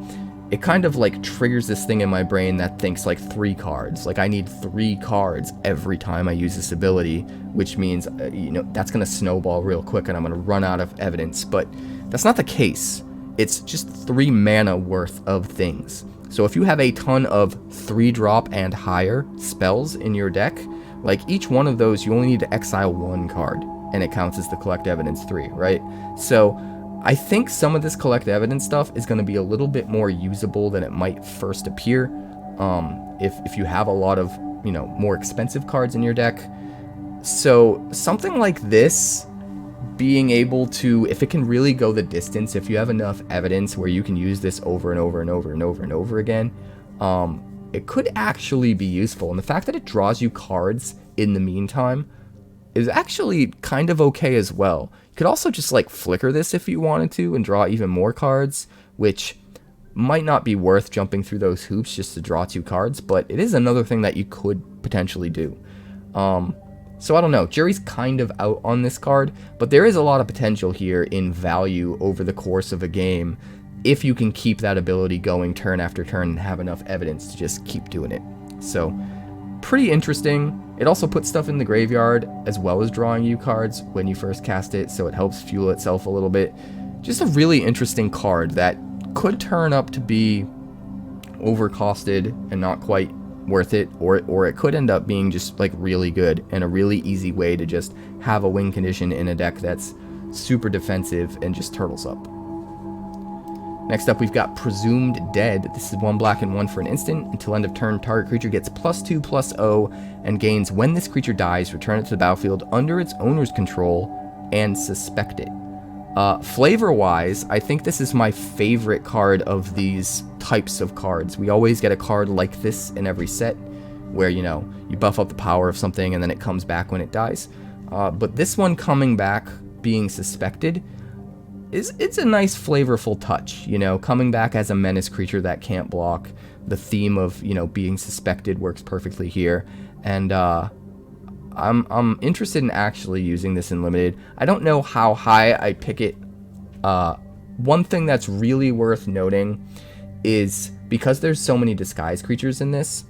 it kind of like triggers this thing in my brain that thinks like 3 cards. Like I need 3 cards every time I use this ability, which means, you know, that's going to snowball real quick and I'm going to run out of evidence. But that's not the case. It's just 3 mana worth of things. So if you have a ton of 3-drop and higher spells in your deck, like each one of those, you only need to exile 1 card and it counts as the collect evidence 3, right? So I think some of this collect evidence stuff is going to be a little bit more usable than it might first appear. If you have a lot of, you know, more expensive cards in your deck. So something like this, being able to, if it can really go the distance, if you have enough evidence where you can use this over and over and over and over and over again, it could actually be useful. And the fact that it draws you cards in the meantime is actually kind of okay as well. You could also just like flicker this if you wanted to and draw even more cards, which might not be worth jumping through those hoops just to draw 2 cards, but it is another thing that you could potentially do. So I don't know, jury's kind of out on this card, but there is a lot of potential here in value over the course of a game if you can keep that ability going turn after turn and have enough evidence to just keep doing it. So pretty interesting. It also puts stuff in the graveyard as well as drawing you cards when you first cast it, so it helps fuel itself a little bit. Just a really interesting card that could turn up to be overcosted and not quite worth it, or it could end up being just like really good and a really easy way to just have a win condition in a deck that's super defensive and just turtles up. Next up, we've got Presumed Dead. This is 1 black and 1 for an instant. Until end of turn, target creature gets +2/+0 and gains, when this creature dies, return it to the battlefield under its owner's control and suspect it. Flavor-wise, I think this is my favorite card of these types of cards. We always get a card like this in every set, where, you know, you buff up the power of something and then it comes back when it dies. But this one coming back, being suspected, it's a nice flavorful touch, you know, coming back as a menace creature that can't block. The theme of, you know, being suspected works perfectly here, and I'm interested in actually using this in limited. I don't know how high I pick it. One thing that's really worth noting is because there's so many disguise creatures in this,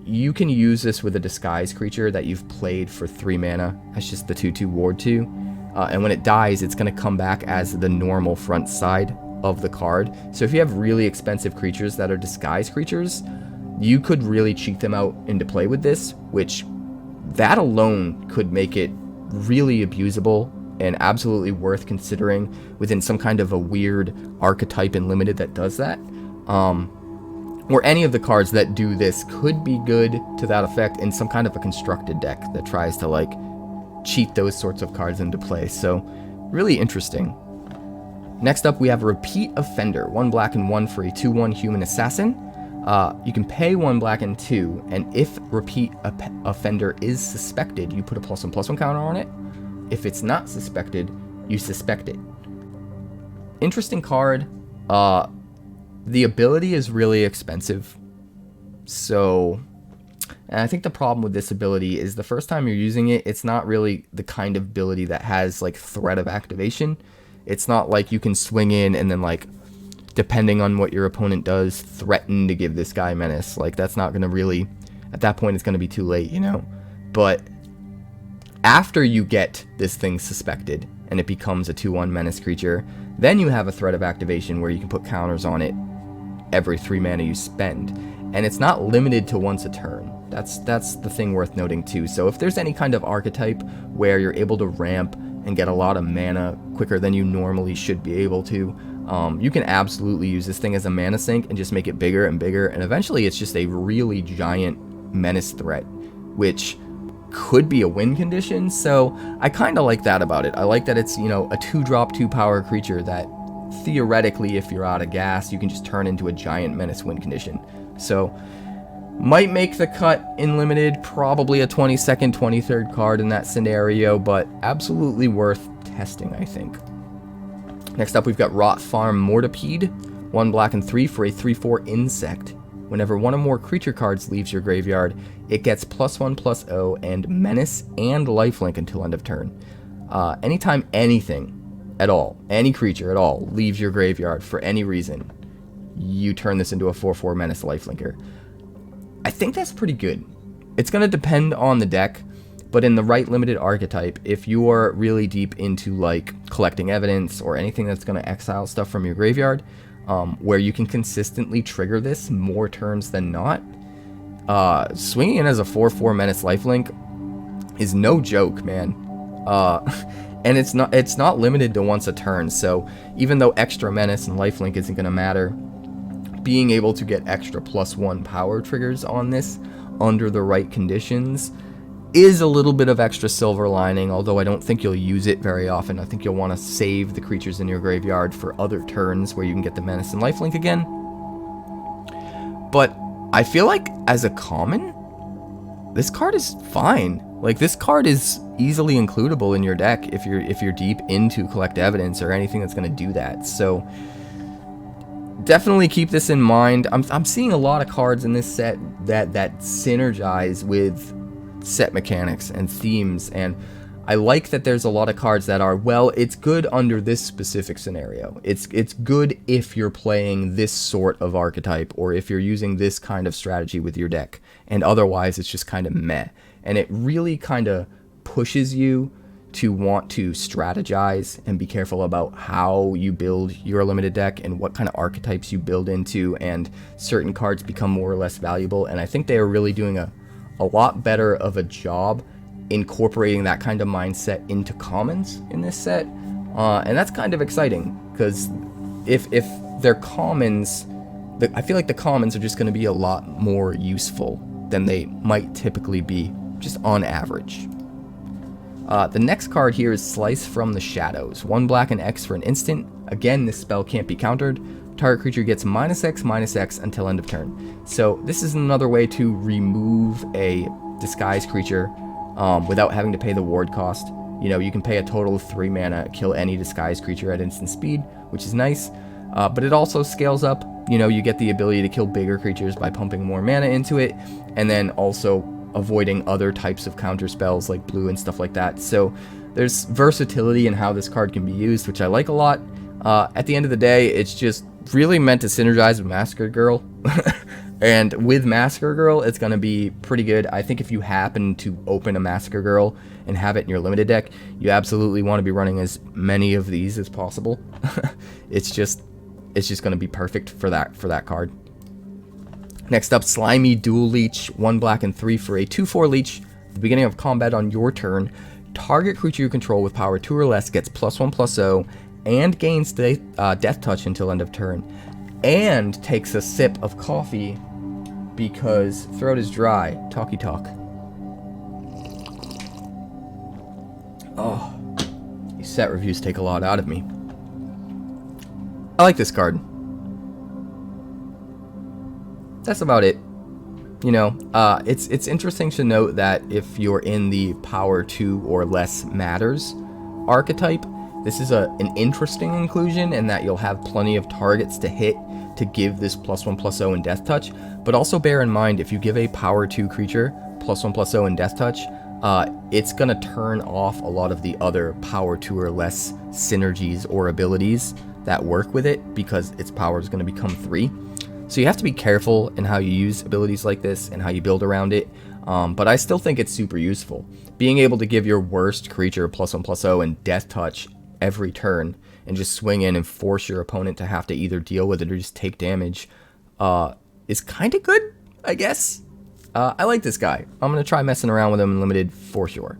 you can use this with a disguise creature that you've played for 3 mana. That's just the 2/2 ward 2. And when it dies, it's going to come back as the normal front side of the card. So if you have really expensive creatures that are disguise creatures, you could really cheat them out into play with this, which that alone could make it really abusable and absolutely worth considering within some kind of a weird archetype in limited that does that. Or any of the cards that do this could be good to that effect in some kind of a constructed deck that tries to like cheat those sorts of cards into play. So really interesting. Next up, we have Repeat Offender, 1 black and 1 for a 2/1 human assassin. You can pay 1 black and 2, and if Repeat Offender is suspected, you put a +1/+1 counter on it. If it's not suspected, you suspect it. Interesting card. The ability is really expensive. So, and I think the problem with this ability is the first time you're using it, it's not really the kind of ability that has like threat of activation. It's not like you can swing in and then like, depending on what your opponent does, threaten to give this guy menace. Like that's not going to really, at that point it's going to be too late, you know. But after you get this thing suspected and it becomes a 2/1 menace creature, then you have a threat of activation where you can put counters on it every 3 mana you spend. And it's not limited to once a turn. That's the thing worth noting too. So if there's any kind of archetype where you're able to ramp and get a lot of mana quicker than you normally should be able to, you can absolutely use this thing as a mana sink and just make it bigger and bigger, and eventually it's just a really giant menace threat, which could be a win condition. So I kind of like that about it. I like that it's, you know, a 2-drop 2-power creature that theoretically, if you're out of gas, you can just turn into a giant menace win condition. So might make the cut in limited, probably a 22nd, 23rd card in that scenario, but absolutely worth testing, I think. Next up, we've got Rot Farm Mortipede, 1 black and 3 for a 3/4 insect. Whenever one or more creature cards leaves your graveyard, it gets +1/+0 and menace and lifelink until end of turn. Anytime anything at all, any creature at all, leaves your graveyard for any reason, you turn this into a 4/4 menace lifelinker. I think that's pretty good. It's going to depend on the deck, but in the right limited archetype, if you are really deep into like collecting evidence or anything that's going to exile stuff from your graveyard, where you can consistently trigger this more turns than not, swinging in as a 4/4 menace lifelink is no joke, man. And it's not limited to once a turn. So even though extra menace and lifelink isn't going to matter, being able to get extra +1 power triggers on this under the right conditions is a little bit of extra silver lining, although I don't think you'll use it very often. I think you'll want to save the creatures in your graveyard for other turns where you can get the menace and lifelink again. But I feel like as a common, this card is fine. Like this card is easily includable in your deck if you're deep into collect evidence or anything that's going to do that. So definitely keep this in mind. I'm seeing a lot of cards in this set that synergize with set mechanics and themes, and I like that there's a lot of cards that are, well, it's good under this specific scenario. It's good if you're playing this sort of archetype or if you're using this kind of strategy with your deck, and otherwise it's just kind of meh. And it really kind of pushes you to want to strategize and be careful about how you build your limited deck and what kind of archetypes you build into, and certain cards become more or less valuable. And I think they are really doing a lot better of a job incorporating that kind of mindset into commons in this set, and that's kind of exciting, because if they're commons, I feel like the commons are just going to be a lot more useful than they might typically be just on average. The next card here is Slice from the Shadows, 1 black and X for an instant. Again, this spell can't be countered. Target creature gets -X/-X until end of turn. So this is another way to remove a disguise creature without having to pay the ward cost. You know, you can pay a total of 3 mana, kill any disguise creature at instant speed, which is nice. But it also scales up. You know, you get the ability to kill bigger creatures by pumping more mana into it, and then also avoiding other types of counter spells like blue and stuff like that. So there's versatility in how this card can be used, which I like a lot. At the end of the day, it's just really meant to synergize with Massacre Girl. And with Massacre Girl, it's going to be pretty good. I think if you happen to open a Massacre Girl and have it in your limited deck, you absolutely want to be running as many of these as possible. It's just going to be perfect for that card. Next up, Slimy Dual Leech, 1 black and 3 for a 2/4 leech. At the beginning of combat on your turn, target creature you control with power 2 or less gets +1/+0 and gains Death Touch until end of turn, and takes a sip of coffee because throat is dry. Talky talk. Oh, these set reviews take a lot out of me. I like this card. That's about it. You know, it's interesting to note that if you're in the power 2 or less matters archetype, this is an interesting inclusion in that you'll have plenty of targets to hit to give this +1/+0 and Death Touch, but also bear in mind if you give a power 2 creature +1/+0 and Death Touch, it's going to turn off a lot of the other power 2 or less synergies or abilities that work with it, because its power is going to become 3. So you have to be careful in how you use abilities like this and how you build around it, but I still think it's super useful. Being able to give your worst creature +1/+0 and Death Touch every turn and just swing in and force your opponent to have to either deal with it or just take damage is kind of good, I guess. I like this guy. I'm going to try messing around with him in limited for sure.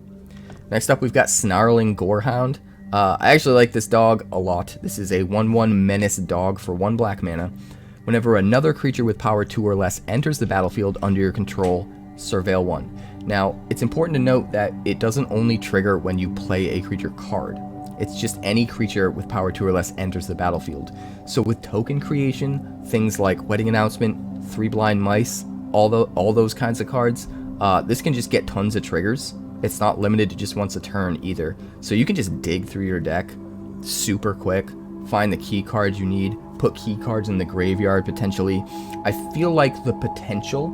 Next up, we've got Snarling Gore Hound. I actually like this dog a lot. This is a 1/1 menace dog for 1 black mana. Whenever another creature with power 2 or less enters the battlefield under your control, surveil 1. Now, it's important to note that it doesn't only trigger when you play a creature card. It's just any creature with power 2 or less enters the battlefield. So with token creation, things like Wedding Announcement, 3 Blind Mice, all those kinds of cards, this can just get tons of triggers. It's not limited to just once a turn either. So you can just dig through your deck super quick, find the key cards you need, put key cards in the graveyard potentially. I feel like the potential,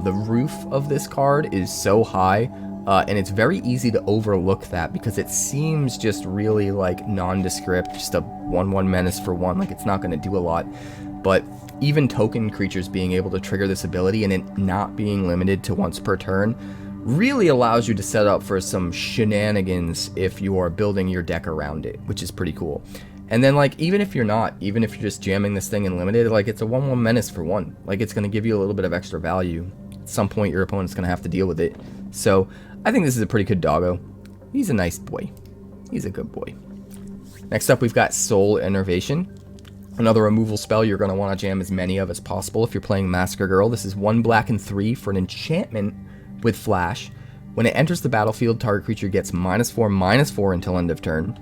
the roof of this card is so high, and it's very easy to overlook that because it seems just really like nondescript, just a 1/1 menace for 1, like it's not going to do a lot. But even token creatures being able to trigger this ability and it not being limited to once per turn really allows you to set up for some shenanigans if you are building your deck around it, which is pretty cool. And then, like, even if you're just jamming this thing in limited, like, it's a 1/1 menace for 1. Like, it's going to give you a little bit of extra value. At some point, your opponent's going to have to deal with it. So, I think this is a pretty good doggo. He's a nice boy. He's a good boy. Next up, we've got Soul Innervation. Another removal spell you're going to want to jam as many of as possible if you're playing Massacre Girl. This is 1 black and 3 for an enchantment with flash. When it enters the battlefield, target creature gets -4/-4 until end of turn.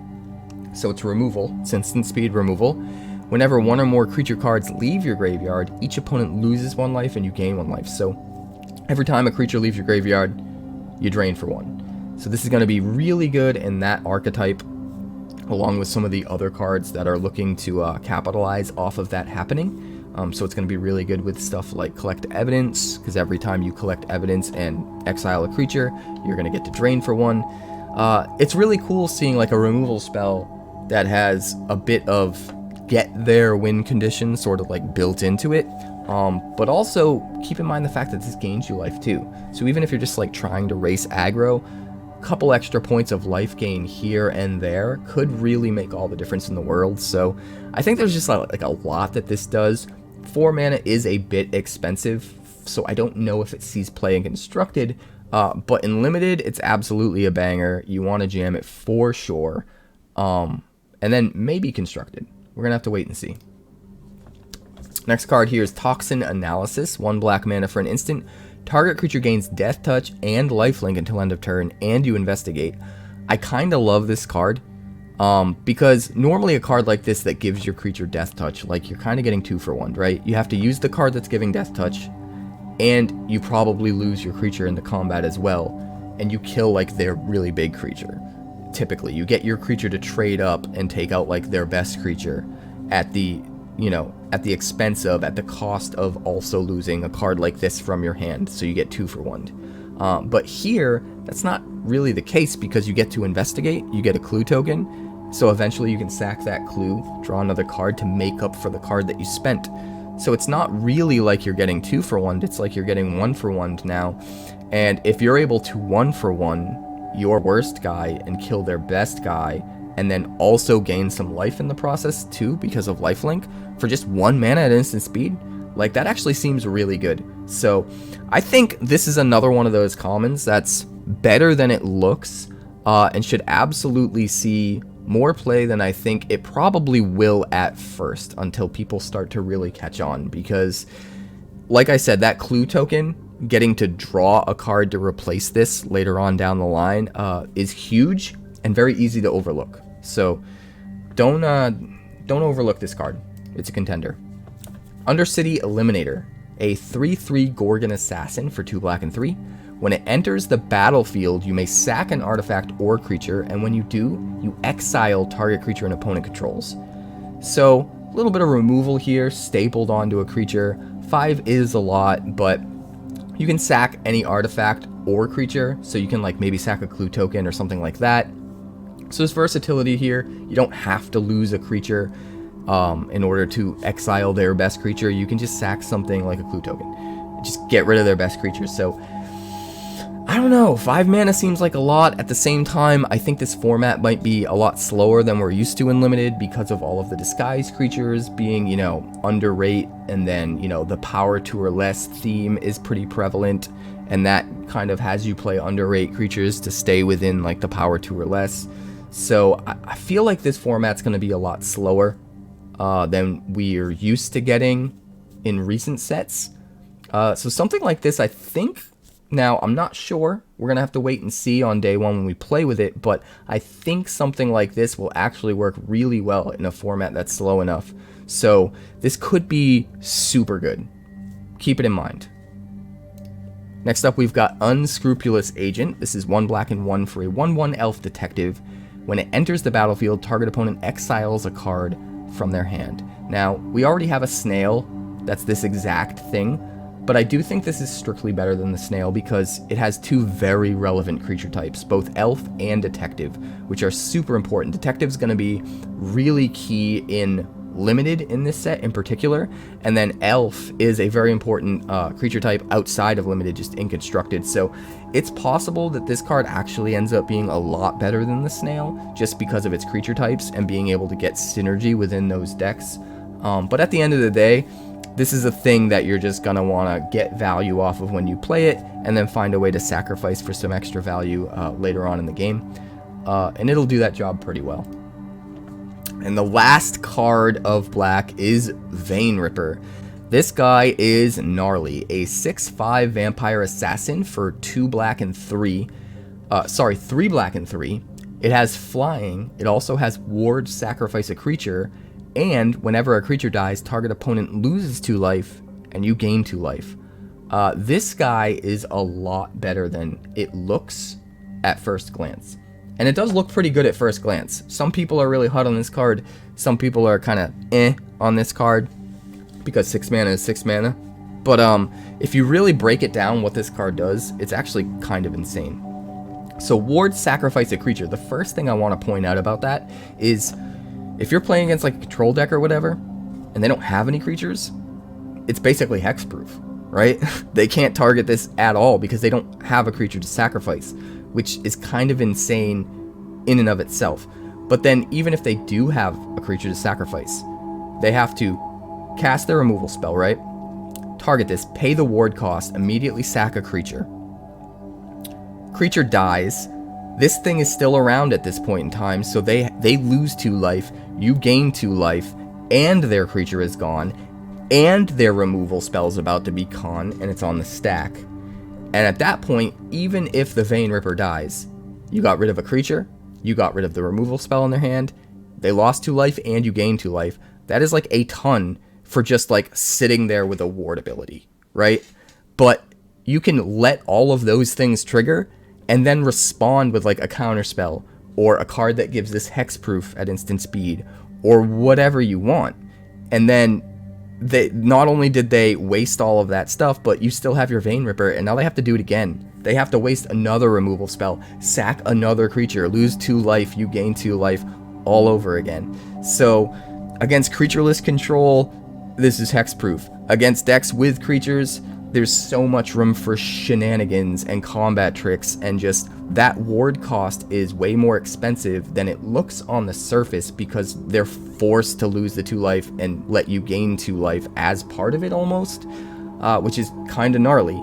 So it's removal. It's instant speed removal. Whenever 1 or more creature cards leave your graveyard, each opponent loses 1 life and you gain 1 life. So every time a creature leaves your graveyard, you drain for 1. So this is going to be really good in that archetype, along with some of the other cards that are looking to capitalize off of that happening. So it's going to be really good with stuff like Collect Evidence, because every time you collect evidence and exile a creature, you're going to get to drain for 1. It's really cool seeing like a removal spell that has a bit of get there win condition sort of like built into it. But also keep in mind the fact that this gains you life too. So even if you're just like trying to race aggro, couple extra points of life gain here and there could really make all the difference in the world. So I think there's just like a lot that this does. 4 mana is a bit expensive, so I don't know if it sees play in Constructed, but in Limited it's absolutely a banger. You want to jam it for sure, and then maybe Constructed. We're gonna have to wait and see. Next card here is Toxin Analysis. 1 black mana for an instant. Target creature gains Death Touch and Lifelink until end of turn, and you investigate. I kind of love this card, because normally a card like this that gives your creature Death Touch, like you're kind of getting 2 for 1, right? You have to use the card that's giving Death Touch, and you probably lose your creature into combat as well, and you kill like their really big creature. Typically, you get your creature to trade up and take out like their best creature at the at the expense of, at the cost of also losing a card like this from your hand, so you get 2 for 1. But here, that's not really the case because you get to investigate, you get a clue token, so eventually you can sack that clue, draw another card to make up for the card that you spent. So it's not really like you're getting 2 for 1, it's like you're getting 1 for 1 now. And if you're able to 1 for 1 your worst guy and kill their best guy, and then also gain some life in the process too because of lifelink for just 1 mana at instant speed, like that actually seems really good. So I think this is another one of those commons that's better than it looks, and should absolutely see more play than I think it probably will at first, until people start to really catch on. Because like I said, that clue token, getting to draw a card to replace this later on down the line, is huge and very easy to overlook. So don't overlook this card. It's a contender. Undercity Eliminator, a 3/3 Gorgon Assassin for 2 black and 3. When it enters the battlefield, you may sack an artifact or creature, and when you do, you exile target creature an opponent controls. So A little bit of removal here, stapled onto a creature. 5 is a lot, but you can sack any artifact or creature, so you can like maybe sack a clue token or something like that. So there's versatility here. You don't have to lose a creature in order to exile their best creature. You can just sack something like a clue token. Just get rid of their best creature. So I don't know, 5 mana seems like a lot. At the same time, I think this format might be a lot slower than we're used to in Limited because of all of the disguise creatures being, you know, underrate, and then, you know, the power 2 or less theme is pretty prevalent, and that kind of has you play underrate creatures to stay within like the power 2 or less. So I feel like this format's going to be a lot slower than we're used to getting in recent sets. So something like this, I think. Now, I'm not sure. We're going to have to wait and see on day 1 when we play with it, but I think something like this will actually work really well in a format that's slow enough. So this could be super good. Keep it in mind. Next up, we've got Unscrupulous Agent. This is 1 black and 1 for a 1/1 elf detective. When it enters the battlefield, target opponent exiles a card from their hand. Now, we already have a snail that's this exact thing, but I do think this is strictly better than the snail because it has 2 very relevant creature types, both elf and detective, which are super important. Detective's going to be really key in Limited in this set in particular, and then elf is a very important creature type outside of Limited, just in Constructed. So it's possible that this card actually ends up being a lot better than the snail just because of its creature types and being able to get synergy within those decks. But at the end of the day, this is a thing that you're just going to want to get value off of when you play it, and then find a way to sacrifice for some extra value later on in the game. And it'll do that job pretty well. And the last card of black is Vein Ripper. This guy is gnarly. A 6/5 vampire assassin for 2 black and 3. 3 black and 3. It has flying. It also has ward, sacrifice a creature. And whenever a creature dies, target opponent loses 2 life, and you gain 2 life. This guy is a lot better than it looks at first glance. And it does look pretty good at first glance. Some people are really hot on this card. Some people are kind of on this card because 6 mana is 6 mana. But if you really break it down what this card does, it's actually kind of insane. So ward, sacrifice a creature. The first thing I want to point out about that is if you're playing against like a control deck or whatever, and they don't have any creatures, it's basically hexproof, right? They can't target this at all because they don't have a creature to sacrifice, which is kind of insane in and of itself. But then even if they do have a creature to sacrifice, they have to cast their removal spell, right? Target this, pay the ward cost, immediately sack a creature. Creature dies. This thing is still around at this point in time, so they lose 2 life, you gain 2 life, and their creature is gone, and their removal spell is about to be gone, and it's on the stack. And at that point, even if the Vein Ripper dies, you got rid of a creature, you got rid of the removal spell in their hand, they lost 2 life, and you gained 2 life. That is like a ton for just like sitting there with a ward ability, right? But you can let all of those things trigger and then respond with like a counter spell or a card that gives this hexproof at instant speed or whatever you want. And then not only did they waste all of that stuff, but you still have your Vein Ripper, and now they have to do it again. They have to waste another removal spell, sack another creature, lose 2 life, you gain 2 life, all over again. So against creatureless control, this is hexproof. Against decks with creatures, there's so much room for shenanigans and combat tricks, and just that ward cost is way more expensive than it looks on the surface because they're forced to lose the 2 life and let you gain 2 life as part of it almost, which is kind of gnarly.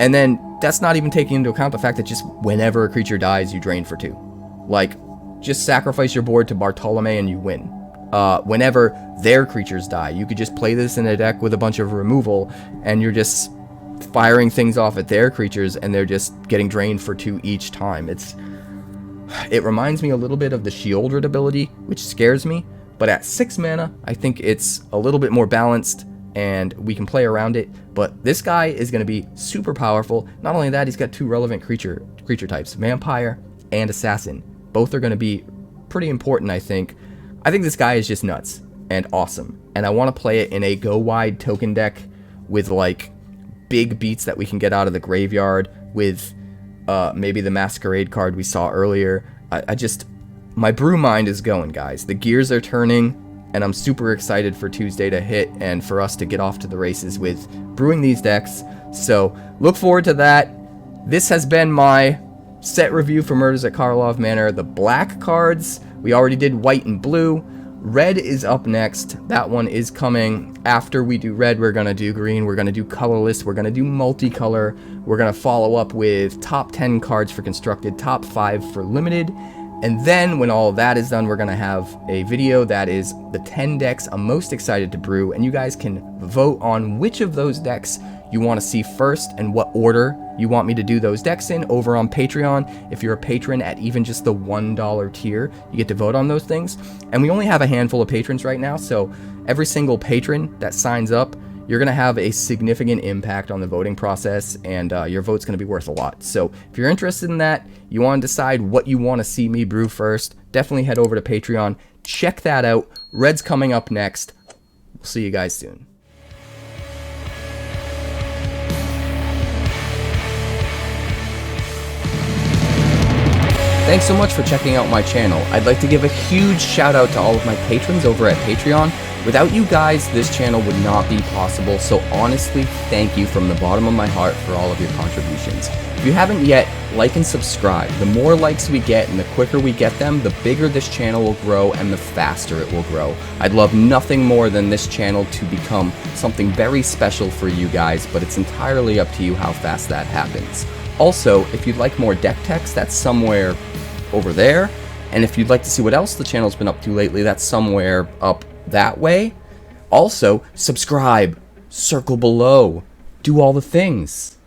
And then that's not even taking into account the fact that just whenever a creature dies, you drain for 2. Like, just sacrifice your board to Bartolome and you win. Whenever their creatures die, you could just play this in a deck with a bunch of removal, and you're just firing things off at their creatures, and they're just getting drained for 2 each time. It reminds me a little bit of the Sheoldred ability, which scares me, but at 6 mana, I think it's a little bit more balanced, and we can play around it. But this guy is going to be super powerful. Not only that, he's got 2 relevant creature types, Vampire and Assassin. Both are going to be pretty important, I think. I think this guy is just nuts. and awesome. And I want to play it in a go wide token deck with like big beats that we can get out of the graveyard with maybe the Masquerade card we saw earlier. My brew mind is going, guys. The gears are turning, and I'm super excited for Tuesday to hit and for us to get off to the races with brewing these decks. So look forward to that. This has been my set review for Murders at Karlov Manor. The black cards, we already did white and blue. Red is up next. That one is coming after we do red. We're going to do green. We're going to do colorless. We're going to do multicolor. We're going to follow up with top 10 cards for constructed, top 5 for limited. And then when all of that is done, we're going to have a video that is the 10 decks I'm most excited to brew. And you guys can vote on which of those decks you want to see first and what order you want me to do those decks in over on Patreon. If you're a patron at even just the $1 tier, you get to vote on those things. And we only have a handful of patrons right now, so every single patron that signs up, you're going to have a significant impact on the voting process, and your vote's going to be worth a lot. So if you're interested in that, you want to decide what you want to see me brew first, definitely head over to Patreon. Check that out. Red's coming up next. We'll see you guys soon. Thanks so much for checking out my channel. I'd like to give a huge shout out to all of my patrons over at Patreon. Without you guys, this channel would not be possible, so honestly, thank you from the bottom of my heart for all of your contributions. If you haven't yet, like and subscribe. The more likes we get and the quicker we get them, the bigger this channel will grow and the faster it will grow. I'd love nothing more than this channel to become something very special for you guys, but it's entirely up to you how fast that happens. Also, if you'd like more deck text, that's somewhere over there. And if you'd like to see what else the channel's been up to lately, that's somewhere up that way. Also, subscribe, circle below, do all the things.